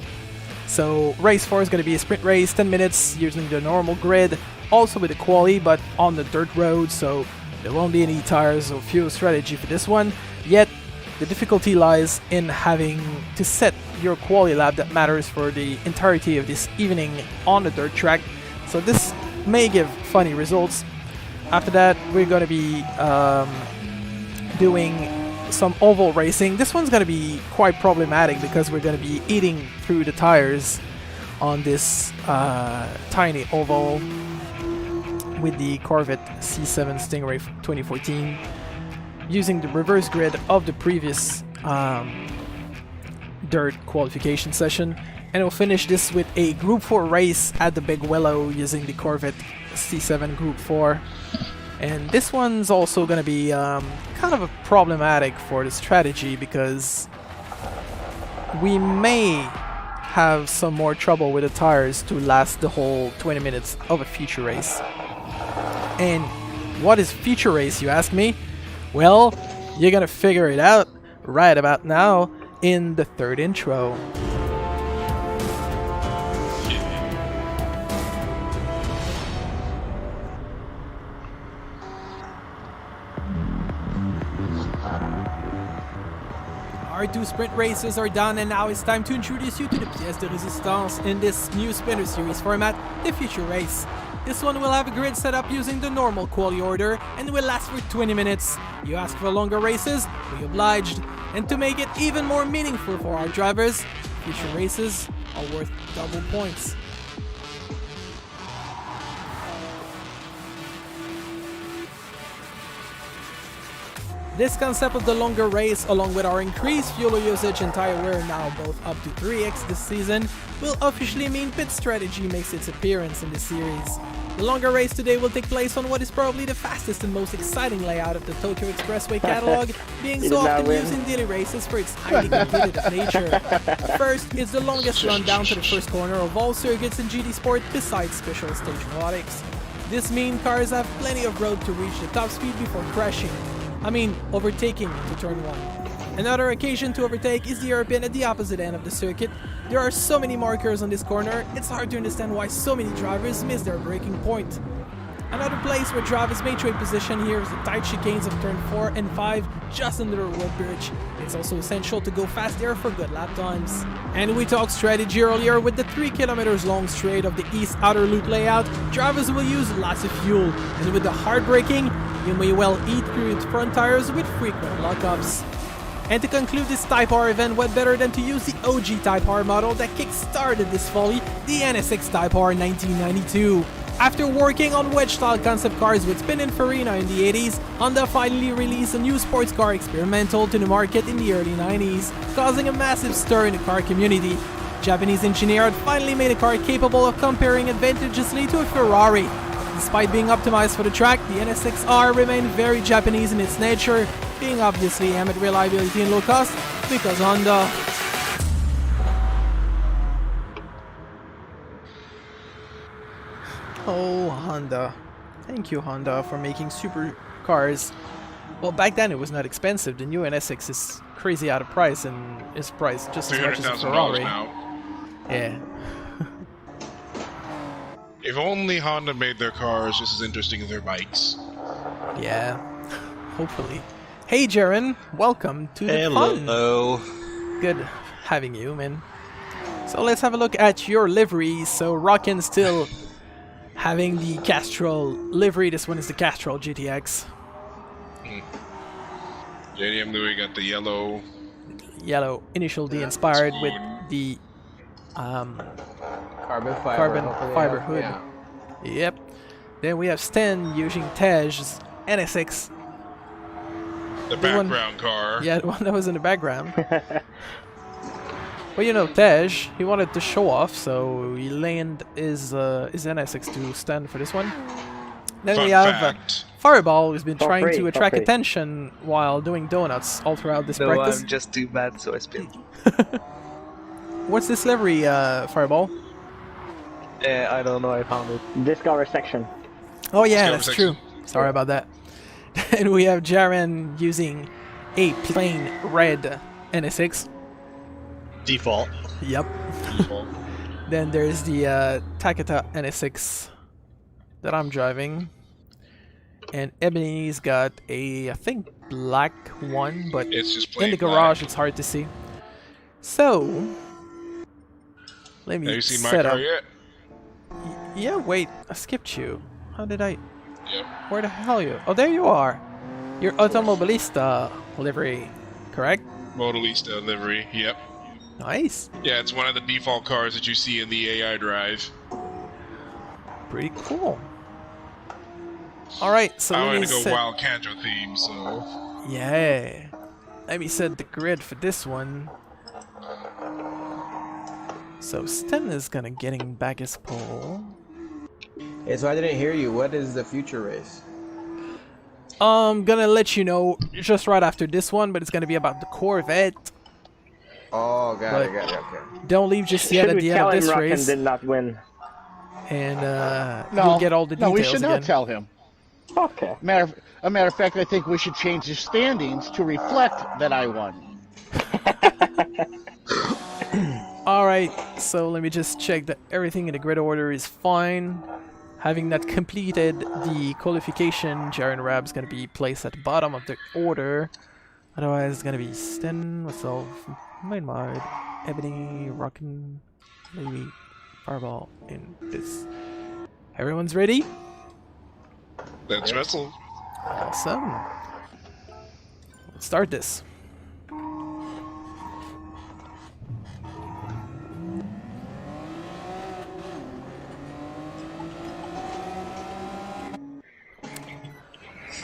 So race 4 is gonna be a sprint race, 10 minutes using the normal grid, also with the quali, but on the dirt road, so there won't be any tires or fuel strategy for this one. Yet the difficulty lies in having to set your quali lap that matters for the entirety of this evening on the dirt track. So this may give funny results. After that, we're going to be doing some oval racing. This one's going to be quite problematic because we're going to be eating through the tires on this tiny oval with the Corvette C7 Stingray 2014, using the reverse grid of the previous dirt qualification session. And we'll finish this with a Group 4 race at the Big Willow using the Corvette C7 Group 4. And this one's also going to be kind of problematic for the strategy because we may have some more trouble with the tires to last the whole 20 minutes of a feature race. And what is feature race, you ask me? Well, you're gonna figure it out right about now in the third intro. Our 2 sprint races are done, and now it's time to introduce you to the pièce de résistance in this new Splinter Series format, the feature race. This one will have a grid set up using the normal quali order and will last for 20 minutes. You ask for longer races, we obliged. And to make it even more meaningful for our drivers, feature races are worth double points. This concept of the longer race, along with our increased fuel usage and tire wear, now both up to 3x this season, will officially mean pit strategy makes its appearance in this series. The longer race today will take place on what is probably the fastest and most exciting layout of the Tokyo Expressway catalog, being so often used in daily races for its highly competitive nature. First is the longest run down to the first corner of all circuits in GT Sport besides special stage robotics. This means cars have plenty of road to reach the top speed before crashing. I mean, overtaking to turn 1. Another occasion to overtake is the hairpin at the opposite end of the circuit. There are so many markers on this corner, it's hard to understand why so many drivers miss their braking point. Another place where drivers may trade position here is the tight chicanes of turn 4 and 5 just under the road bridge. It's also essential to go fast there for good lap times. And we talked strategy earlier with the 3 kilometers long straight of the east outer loop layout. Drivers will use lots of fuel, and with the hard braking, you may well eat through its front tires with frequent lockups. And to conclude this Type R event, what better than to use the OG Type R model that kick-started this folly, the NSX Type R 1992. After working on wedge-style concept cars with Pininfarina in the 80s, Honda finally released a new sports car experimental to the market in the early 90s, causing a massive stir in the car community. Japanese engineer had finally made a car capable of comparing advantageously to a Ferrari. Despite being optimized for the track, the NSX-R remained very Japanese in its nature, being obviously aimed at reliability and low cost, because Honda. Oh, Honda. Thank you, Honda, for making super cars. Well, back then it was not expensive. The new NSX is crazy out of price and is priced just as much as a Ferrari. Now. Yeah. If only Honda made their cars just as interesting as their bikes. Yeah. Hopefully. Hey, Jaren. Welcome to the fun. Hello. Good having you, man. So let's have a look at your livery. So Rockin' still having the Castrol livery. This one is the Castrol GTX. JDM Louis got the yellow. Yellow Initial D inspired with the Carbon carbon fiber hood. Yeah. Yep. Then we have Stan using Tej's NSX. The background car. Yeah, the one that was in the background. Well, you know, Tej, he wanted to show off, so he landed his NSX2 stand for this one. Then Fun we have fact. Fireball, who's been For trying free, to for attract free. attention while doing donuts all throughout this No, practice. I'm just too bad, so I spin. What's this livery, Fireball? I don't know, I found it. Discover section. Oh yeah, Discover that's section. true. Sorry about that. And we have Jaren using a plain red NSX. Default. Yep. Default. Then there's the Takata NSX that I'm driving. And Ebony's got a, I think, black one, but It's just in plain the black. garage it's hard to see. So, let me Have you seen my set car up. yet? Yeah, wait, I skipped you. How did I? Yep. Where the hell are you? Oh, there you are. You're Automobilista livery, correct? Modalista livery. Yep. Nice. Yeah, it's one of the default cars that you see in the AI drive. Pretty cool. Alright, so I let wanted me to go set... wild Kanjo theme, so Yeah. Let me set the grid for this one. So Sten is gonna getting back his pole. Hey, so I didn't hear you. What is the future race? Gonna let you know just right after this one, but it's gonna be about the Corvette. Oh, got But- it, okay. Don't leave just yet Should at we the end tell of him this Rocken race, did not win? and No, you'll get all the no, details we should again. not tell him. Okay. A matter of fact, I think we should change the standings to reflect that I won. Alright, so let me just check that everything in the grid order is fine. Having that completed, the qualification, Jaren Rab's gonna be placed at the bottom of the order. Otherwise, it's gonna be Sten, myself, Main Mod, Ebony, Rockin', Louie, Fireball, and this. Everyone's ready? let's wrestle. Awesome. Let's start this.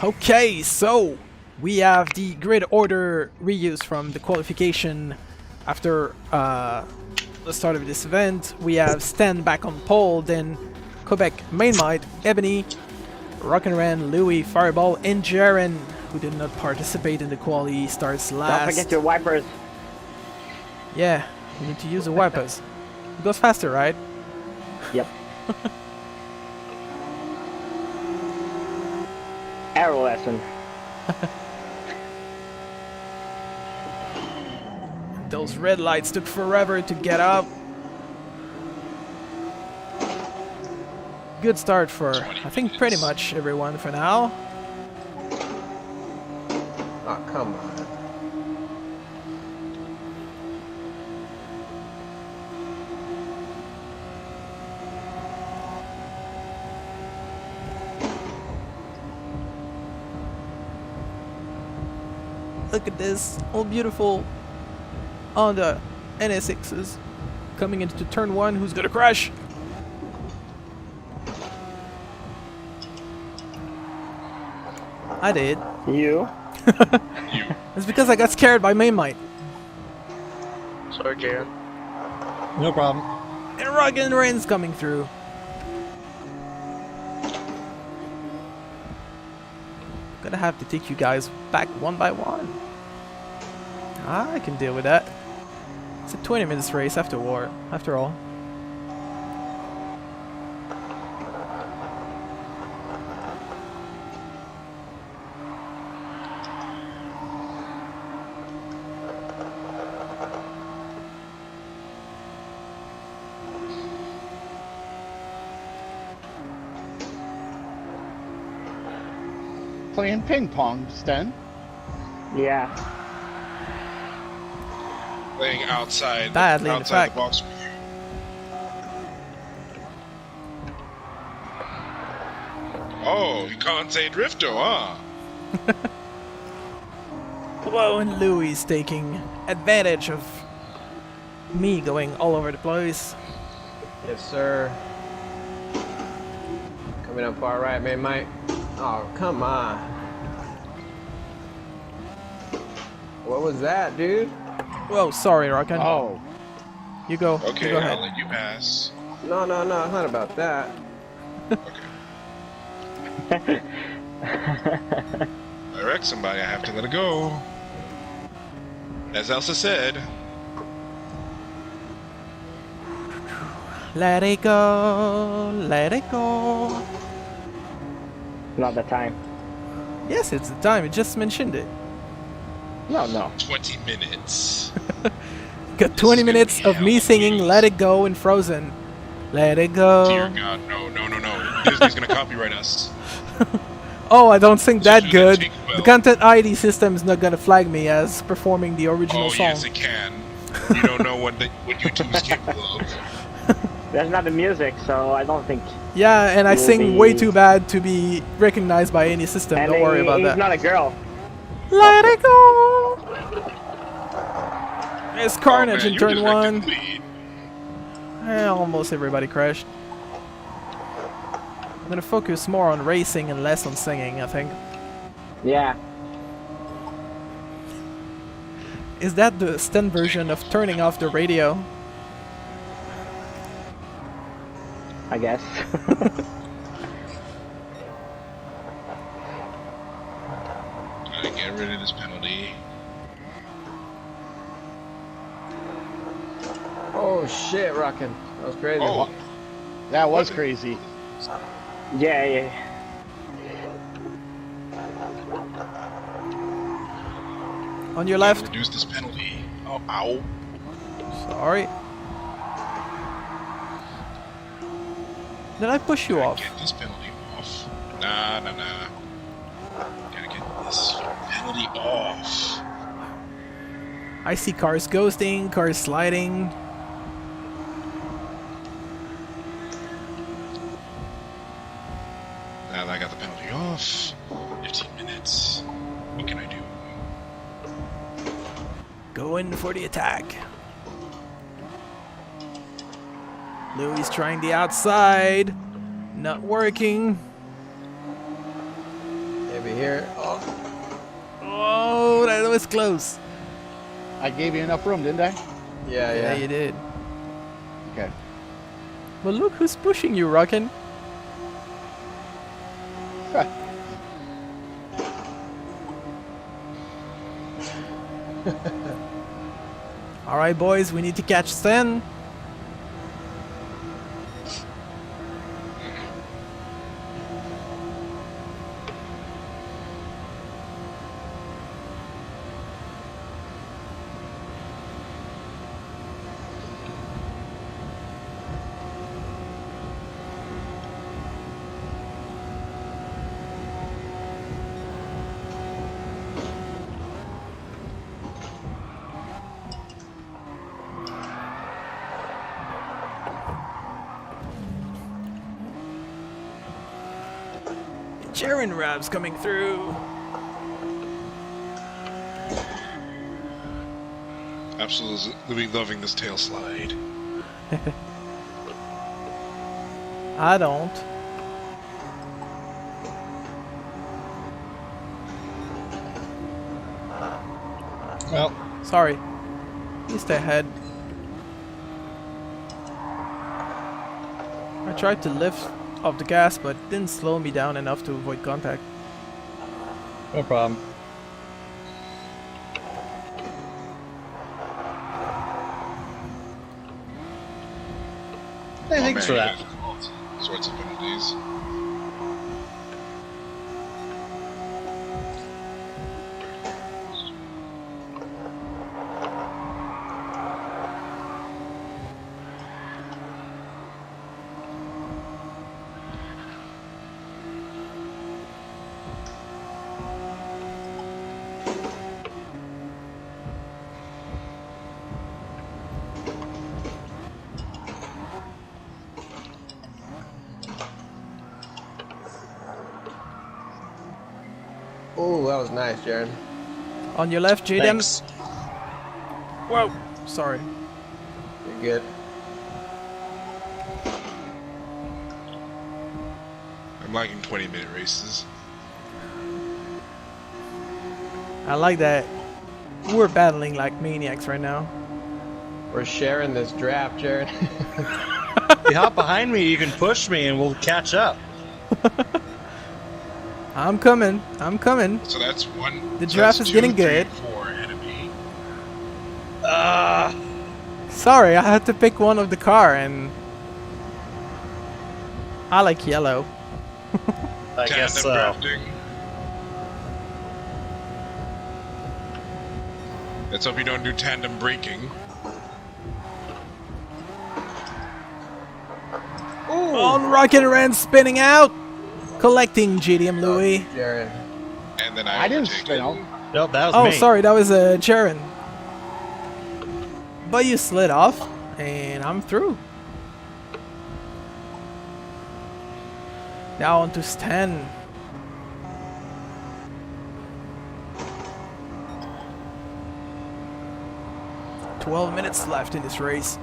Okay, so we have the grid order reused from the qualification after the start of this event. We have Stan back on pole, then Quebec Mainmite, Ebony, Rock'n'Ran, Louis, Fireball, and Jaren, who did not participate in the quali, starts last. Don't forget your wipers. Yeah, we need to use the wipers. It goes faster, right? Yep. Arrow lesson. Those red lights took forever to get up. Good start for, I think, pretty much everyone for now. Oh, come on. Look at this, all beautiful on the NSXs. Coming into turn one, who's gonna crash? I did. You. You. It's because I got scared by Mainmite. Sorry, Jaren. No problem. And Ruggen Rain's coming through. Gonna have to take you guys back one by one. I can deal with that. It's a 20 minutes race after all. Playing ping pong, Sten. Yeah. Playing outside, Badly, in outside fact. the box. Oh, you can't say Drifto, huh? Whoa, and Louis is taking advantage of me going all over the place. Yes, sir. Coming up far right, man, Mike. Oh, come on. What was that, dude? Whoa, sorry, Rockin'. Oh, You go. Okay, You go I'll ahead. let you pass. No, no, no, it's not about that. Okay. If I wreck somebody, I have to let it go. As Elsa said. Let it go. Let it go. Not the time. Yes, it's the time. It just mentioned it. No, no. 20 minutes. Got 20 minutes of me singing "Let It Go" in Frozen. Let it go. Dear God, no, no, no, no. Disney's gonna copyright us. Oh, I don't sing that Especially good. Take Well. The content ID system is not gonna flag me as performing the original Oh, song. yes, it can. You don't know what YouTube's capable of. There's not the music, so I don't think. Yeah, and I You'll sing way be- too bad to be recognized by any system. And Don't worry about he's that. not a girl. Let it go. It's carnage Oh, man, in you turn just wrecked one. the lead. Almost everybody crashed. I'm gonna focus more on racing and less on singing, I think. Yeah. Is that the stunt version of turning off the radio? I guess. Gotta get rid of this penalty. Oh shit, Rockin'. That was crazy. Oh, That was crazy. Yeah, yeah. On your left. left. Reduce this penalty. Oh, ow. Sorry. Did I push you Gotta off? Get this penalty off. Nah, nah, nah. Gotta get this penalty off. I see cars ghosting, cars sliding. Now that I got the penalty off. 15 minutes. What can I do? Going for the attack. Louis trying the outside. Not working. Maybe here. Oh, Oh, that was close. I gave you enough room, didn't I? yeah, Yeah, yeah. you did. Okay. But look who's pushing you, Rockin'. Alright, boys, we need to catch Sen. Jaren Rab's coming through. Absolutely loving this tail slide. I don't. Well, Sorry. You stay ahead. I tried to lift off the gas, but it didn't slow me down enough to avoid contact. no problem. Hey, thanks for that. All sorts of penalties. Oh, that was nice, Jaron. On your left, Jaden. Thanks. Whoa. Sorry. You're good. I'm liking 20-minute races. I like that. We're battling like maniacs right now. We're sharing this draft, Jared. You hop behind me, you can push me, and we'll catch up. I'm coming. I'm coming. So that's one. The so draft that's is getting 2, 3, good. 4 enemy. Sorry, I had to pick one of the car, and I like yellow. I guess Tandem so. drafting. Let's hope you don't do tandem braking. On Rocket Ran spinning out, collecting GDM Louis. Jared. And then I didn't overtake spin it. out. Nope, that was Oh, me. sorry, that was Jaren. But you slid off, and I'm through. Now on to Stan. "12 minutes left in this race.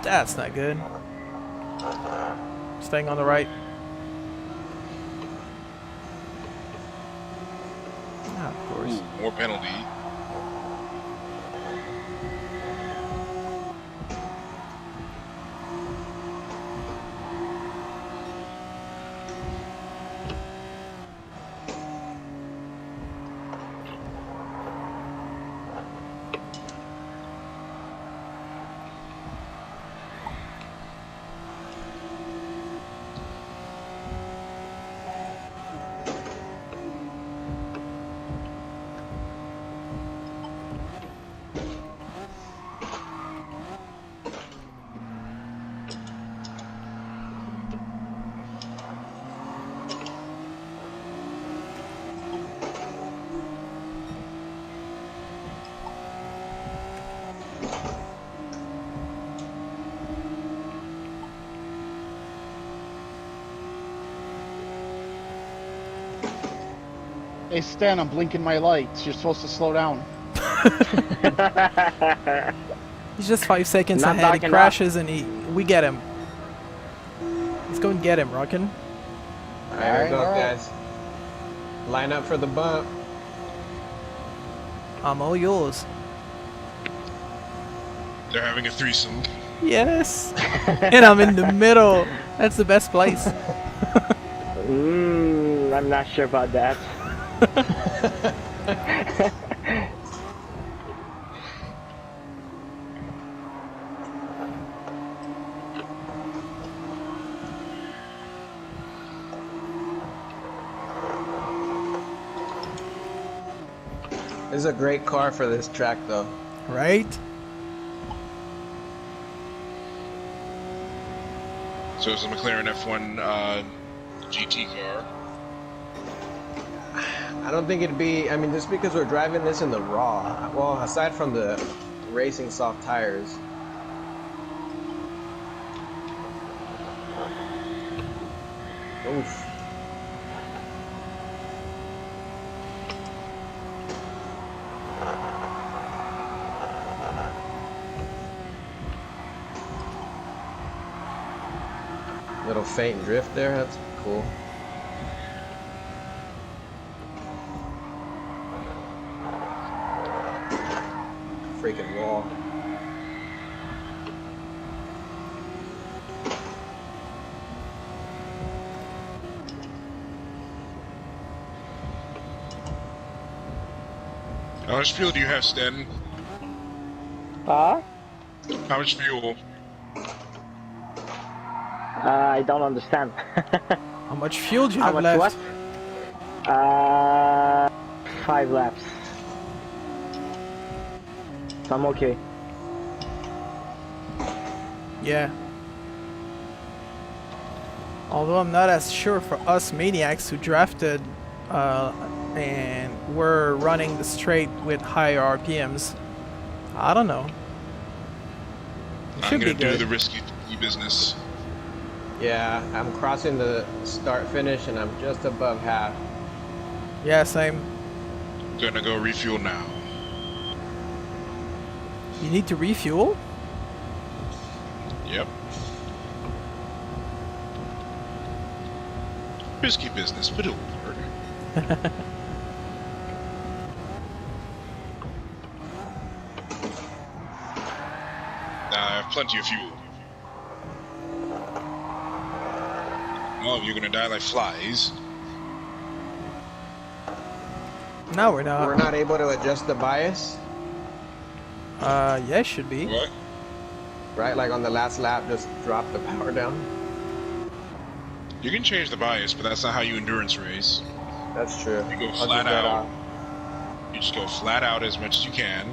That's not good. Staying on the right. Ah, of course. More penalty. Hey Stan, I'm blinking my lights. You're supposed to slow down. He's just 5 seconds Not ahead. He dark enough. crashes and we get him. Let's go and get him, Rockin'. Alright, here we go, Alright. guys. Line up for the bump. I'm all yours. They're having a threesome. Yes. And I'm in the middle. That's the best place. I'm not sure about that. This is a great car for this track, though. Right? So it's a McLaren F1 GT car. I don't think it'd be, I mean, just because we're driving this in the raw, well, aside from the racing soft tires. Oof. Little faint drift there, that's cool. Freaking wall. How much fuel do you have, Stan? Huh? How much fuel? I don't understand. How much fuel do you How have much left? what? 5 laps. So I'm okay. Yeah. Although I'm not as sure for us maniacs who drafted and were running the straight with higher RPMs. I don't know. It I'm should gonna be do good. the risky business. Yeah, I'm crossing the start finish and I'm just above half. Yeah, same. Gonna go refuel now. You need to refuel? Yep. Risky business, but it'll work. plenty of fuel. Oh, you're gonna die like flies. No, we're not. We're not able to adjust the bias, Yeah, it should be. What? right? Like on the last lap, just drop the power down. You can change the bias, but that's not how you endurance race. That's true. You go I'll flat give that out. off. You just go flat out as much as you can,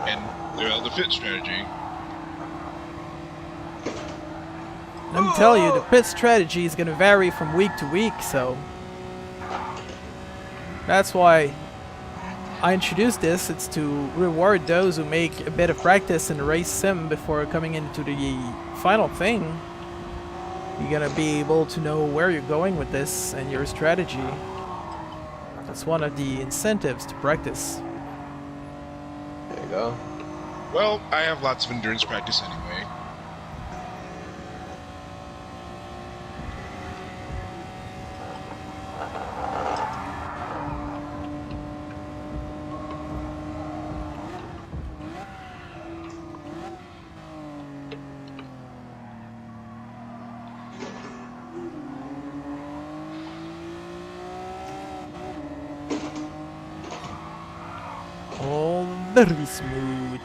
and develop the fit strategy. Let me tell you, the pit strategy is going to vary from week to week, so that's why I introduced this. It's to reward those who make a bit of practice in the race sim before coming into the final thing. You're going to be able to know where you're going with this and your strategy. That's one of the incentives to practice. There you go. Well, I have lots of endurance practice anyway. All very smooth.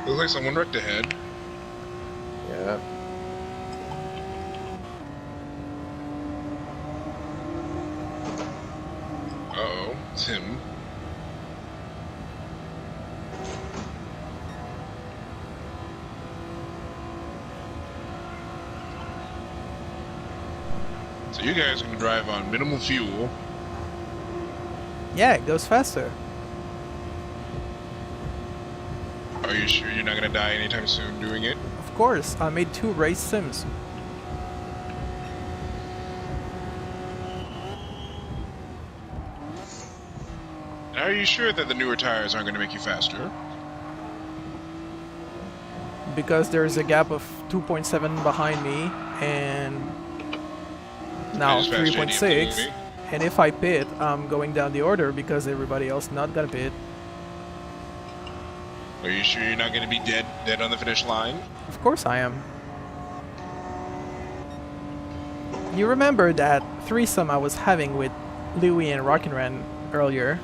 Looks like someone wrecked ahead. Yeah. Uh-oh, it's him. So you guys are going to drive on minimal fuel. Yeah, it goes faster. Are you sure you're not going to die anytime soon doing it? Of course, I made 2 race sims. Are you sure that the newer tires aren't going to make you faster? Because there's a gap of 2.7 behind me and now I just passed JD and 3.6. blew me. And if I pit, I'm going down the order because everybody else not gonna pit. Are you sure you're not going to be dead on the finish line? Of course I am. You remember that threesome I was having with Louis and Rockin' earlier?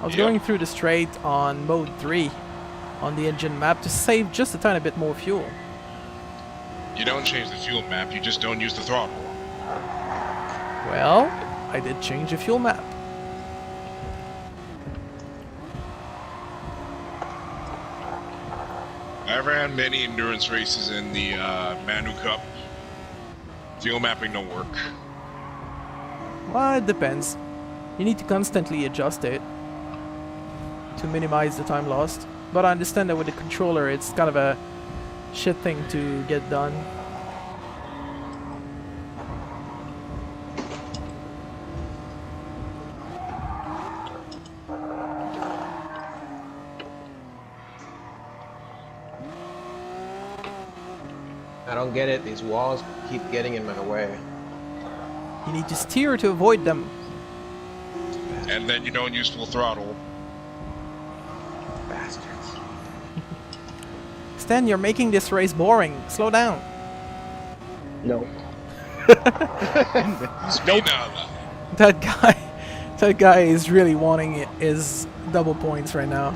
I was Yeah. going through the straight on mode 3 on the engine map to save just a tiny bit more fuel. You don't change the fuel map, you just don't use the throttle. Well, I did change the fuel map. I ran many endurance races in the Manu Cup. Fuel mapping don't work. Well, it depends. You need to constantly adjust it to minimize the time lost. But I understand that with the controller, it's kind of a shit thing to get done. I don't get it. These walls keep getting in my way. You need to steer to avoid them. And then you don't use full throttle. Bastards. Stan, you're making this race boring. Slow down. No. Speed up. That guy is really wanting his double points right now.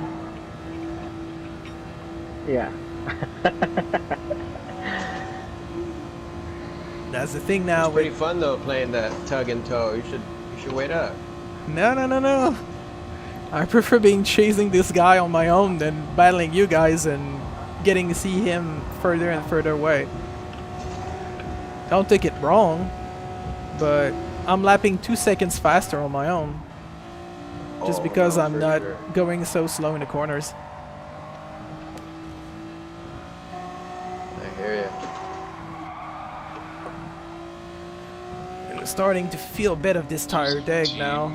Yeah. That's the thing now. It's pretty fun though playing that tug and tow. You should wait up. No. I prefer being chasing this guy on my own than battling you guys and getting to see him further and further away. Don't take it wrong, but I'm lapping 2 seconds faster on my own. Just Oh, because no, I'm for not sure. going so slow in the corners. I hear you. I'm starting to feel a bit of this tire deg now.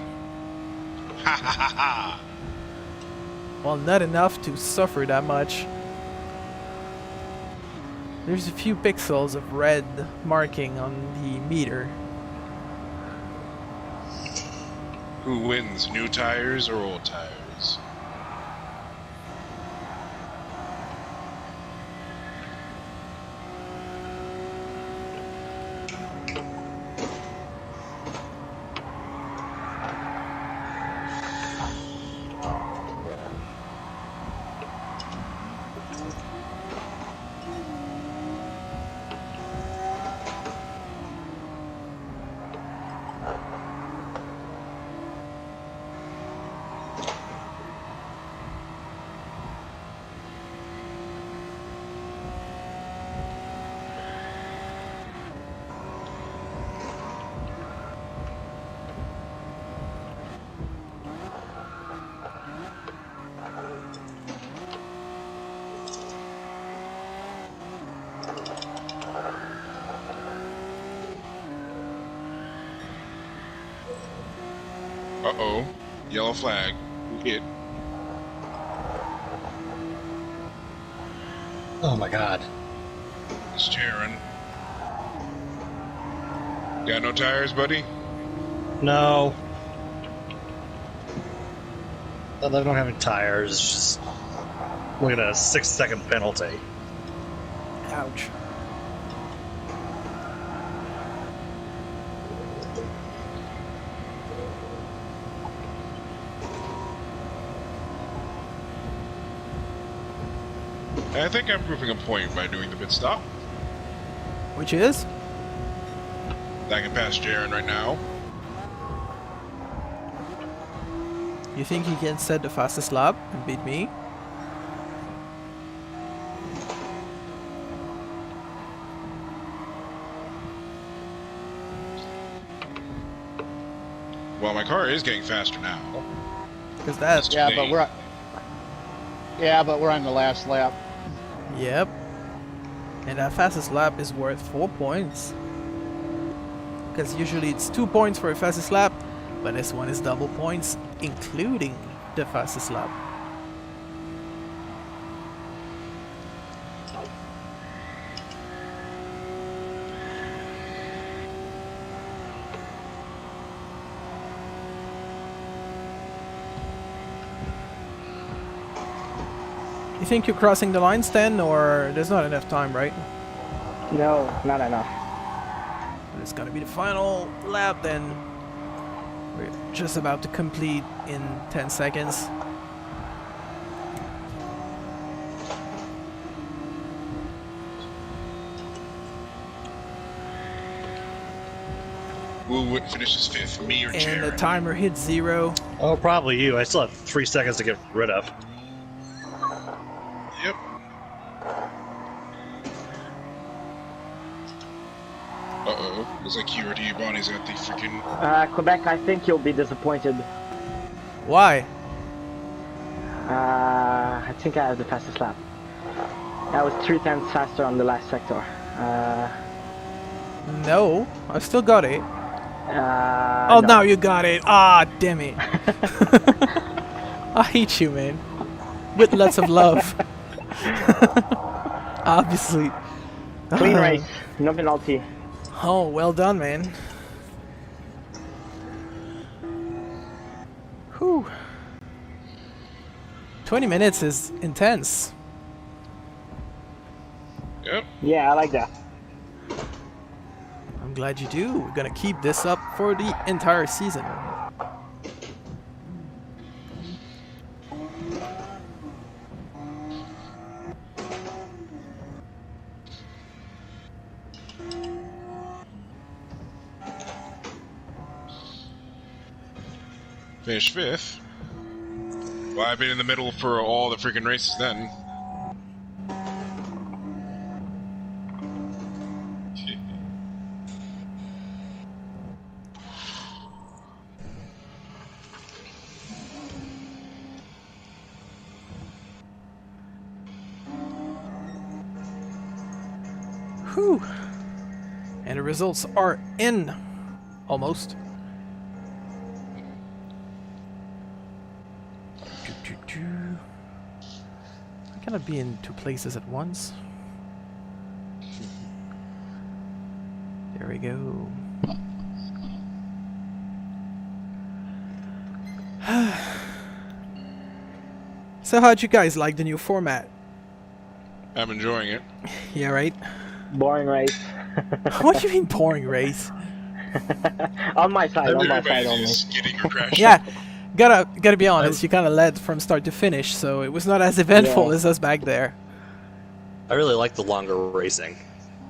Ha ha ha ha. Well, not enough to suffer that much. There's a few pixels of red marking on the meter. Who wins, new tires or old tires? Uh-oh. Yellow flag. Who hit? Oh my god. It's Jaron. Got no tires, buddy? No. They don't have any tires. It's just look at a 6-second penalty. Ouch. I think I'm proving a point by doing the pit stop. Which is? I can pass Jaron right now. You think you can set the fastest lap and beat me? Well, my car is getting faster now. Because that's... Yeah, but we're on the last lap. Yep. And that fastest lap is worth 4 points. Because usually it's 2 points for a fastest lap, but this one is double points, including the fastest lap. You think you're crossing the lines then, or there's not enough time, right? No, not enough. It's gonna be the final lap then. We're just about to complete in 10 seconds. Who finishes 5th? Me or And the Jaron? timer hits 0. Oh, probably you. I still have 3 seconds to get rid of. Yep. Uh-oh. Looks like you or Bonnie's got the freaking... Quebec, I think you'll be disappointed. Why? I think I have the fastest lap. I was 3 tenths faster on the last sector. No, I still got it. No. Now you got it. Ah, damn it. I hate you, man. With lots of love. Obviously. Clean race, no penalty. Oh, well done, man. Whew. 20 minutes is intense. Yep. Yeah, I like that. I'm glad you do. We're gonna keep this up for the entire season. Finished 5th. Well, I've been in the middle for all the freaking races then. Whew. And the results are in. Almost. I cannot be in 2 places at once. There we go. So how'd you guys like the new format? I'm enjoying it. Yeah, right? Boring race. What do you mean boring race? On my side only. Everybody's skidding or crashing. Yeah, gotta be honest, you kind of led from start to finish, so it was not as eventful Yeah. as us back there. I really like the longer racing.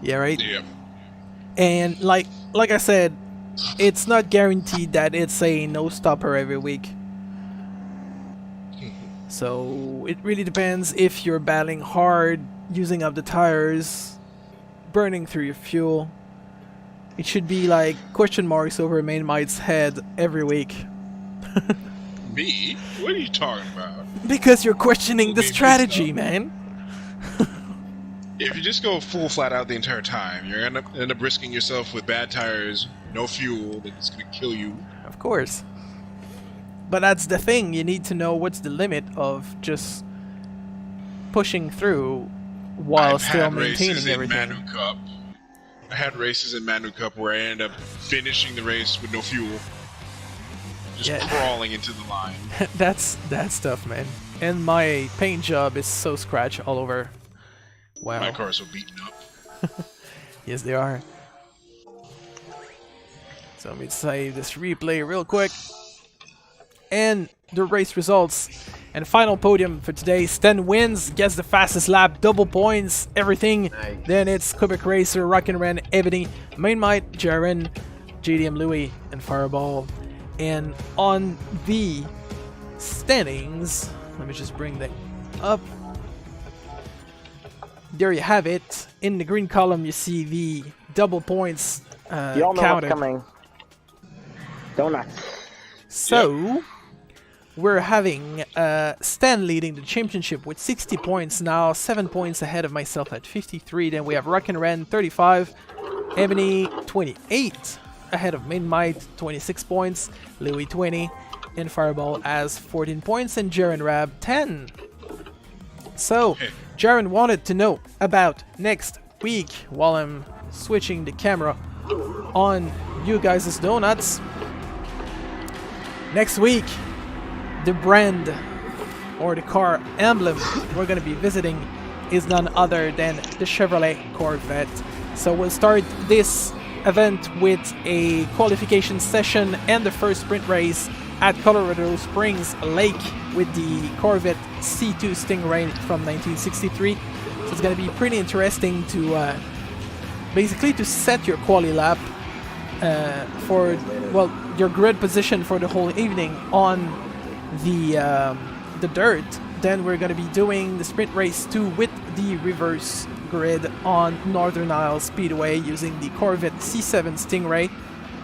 Yeah, right? Yeah. And like I said, it's not guaranteed that it's a no-stopper every week. So it really depends if you're battling hard, using up the tires, burning through your fuel. It should be like question marks over Main Might's head every week. Me? What are you talking about? Because you're questioning the Maybe strategy, so. man. If you just go full flat out the entire time, you're gonna end up risking yourself with bad tires, no fuel, that's gonna kill you. Of course. But that's the thing, you need to know what's the limit of just pushing through while I've still had races maintaining in everything. Manu Cup. I had races in Manu Cup where I ended up finishing the race with no fuel. Just Yeah. crawling into the line. That's tough, man. And my paint job is so scratch all over. Wow. My cars were beaten up. Yes, they are. So let me save this replay real quick. And the race results. And final podium for today. Sten wins, gets the fastest lap, double points, everything. Nice. Then it's Quebec Racer, Rockin' Ren, Ebony, Main Might, Jaren, JDM Louis, and Fireball. And on the standings, let me just bring that up. There you have it. In the green column, you see the double points You all know counted. what's coming. Donuts. So, we're having Stan leading the championship with 60 points now, 7 points ahead of myself at 53. Then we have Rockin' Ren, 35. Ebony, 28. Ahead of Main Might, 26 points. Louis, 20. And Fireball has 14 points. And Jaren Rab, 10. So, Jaren wanted to know about next week while I'm switching the camera on you guys' donuts. Next week, the brand or the car emblem we're going to be visiting is none other than the Chevrolet Corvette. So we'll start this event with a qualification session and the first sprint race at Colorado Springs Lake with the Corvette C2 Stingray from 1963. So it's going to be pretty interesting to basically to set your quali lap for, well, your grid position for the whole evening on the dirt. Then we're going to be doing the sprint race 2 with the reverse grid on Northern Isle Speedway using the Corvette C7 Stingray.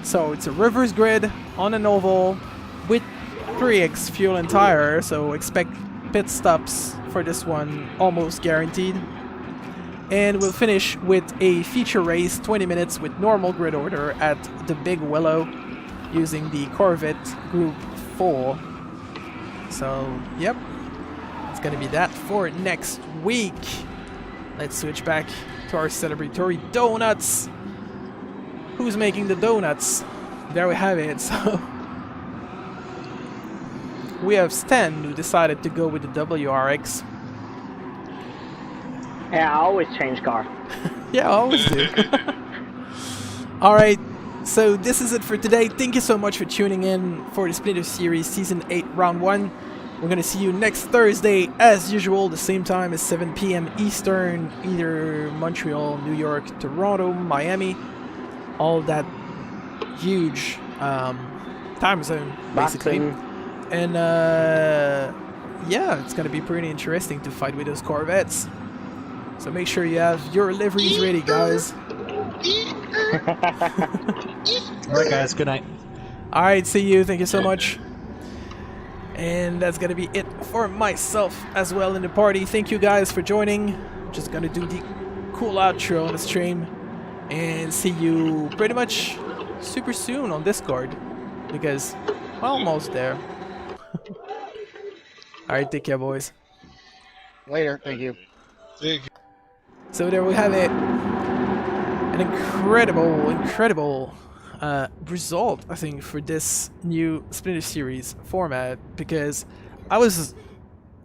So it's a reverse grid on an oval with 3x fuel and tire, so expect pit stops for this one almost guaranteed. And we'll finish with a feature race, 20 minutes with normal grid order at the Big Willow using the Corvette Group 4. So, yep, it's gonna be that for next week. Let's switch back to our celebratory donuts. Who's making the donuts? There we have it. So we have Stan, who decided to go with the WRX. Yeah, I always change car. Yeah, I always do. Alright, so this is it for today. Thank you so much for tuning in for the Splinter Series Season 8 Round 1. We're going to see you next Thursday, as usual, the same time as 7 p.m. Eastern, either Montreal, New York, Toronto, Miami, all that huge time zone, basically. Boston. And yeah, it's going to be pretty interesting to fight with those Corvettes. So make sure you have your liveries ready, guys. Alright, guys, good night. Alright, see you. Thank you so much. And that's gonna be it for myself as well in the party. Thank you guys for joining. Just gonna do the cool outro on the stream. And see you pretty much super soon on Discord. Because we're almost there. Alright, take care, boys. Later. Thank you. Thank you. So there we have it. An incredible result, I think, for this new Splinter Series format, because I was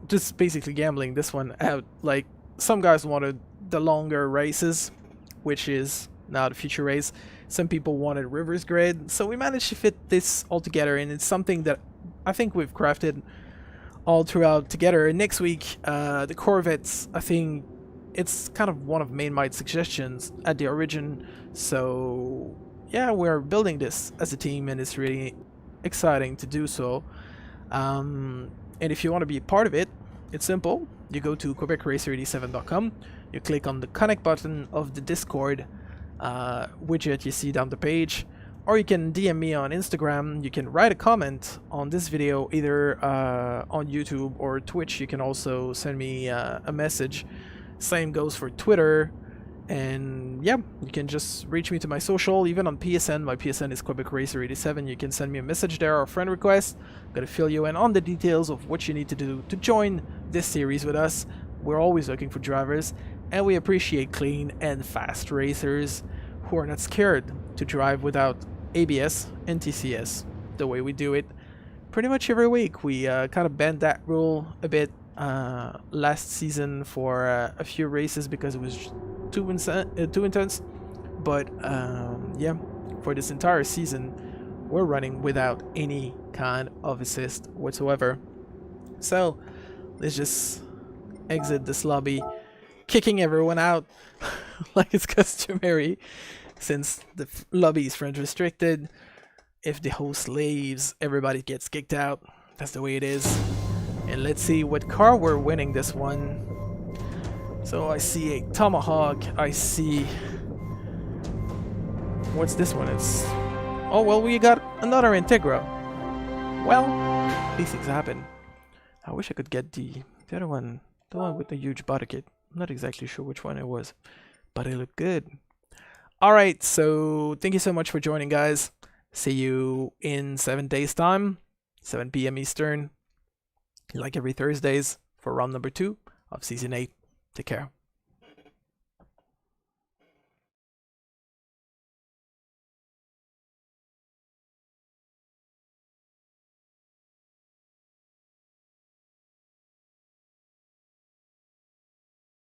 just basically gambling this one out. Like, some guys wanted the longer races, which is now the future race. Some people wanted reverse grid, so we managed to fit this all together, and it's something that I think we've crafted all throughout together. And next week, the Corvettes, I think it's kind of one of Main Might's suggestions at the origin, so yeah, we're building this as a team, and it's really exciting to do so. And if you want to be a part of it, it's simple. You go to QuebecRacer87.com, you click on the connect button of the Discord widget you see down the page, or you can DM me on Instagram. You can write a comment on this video either on YouTube or Twitch. You can also send me a message. Same goes for Twitter. And yeah, you can just reach me to my social, even on PSN. My PSN is QuebecRacer87. You can send me a message there or a friend request. I'm gonna fill you in on the details of what you need to do to join this series with us. We're always looking for drivers, and we appreciate clean and fast racers who are not scared to drive without ABS and TCS the way we do it pretty much every week. We kind of bent that rule a bit last season for a few races because it was too intense, but yeah, for this entire season we're running without any kind of assist whatsoever. So let's just exit this lobby, kicking everyone out like it's customary, since the lobby is friend restricted. If the host leaves, everybody gets kicked out. That's the way it is. And let's see what car we're winning this one. So I see a Tomahawk. I see... What's this one? It's... Oh, well, we got another Integra. Well, these things happen. I wish I could get the other one. The one with the huge body kit. I'm not exactly sure which one it was, but it looked good. Alright, so thank you so much for joining, guys. See you in 7 days' time, 7 p.m. Eastern, like every Thursdays, for round number 2 of Season 8. Take care.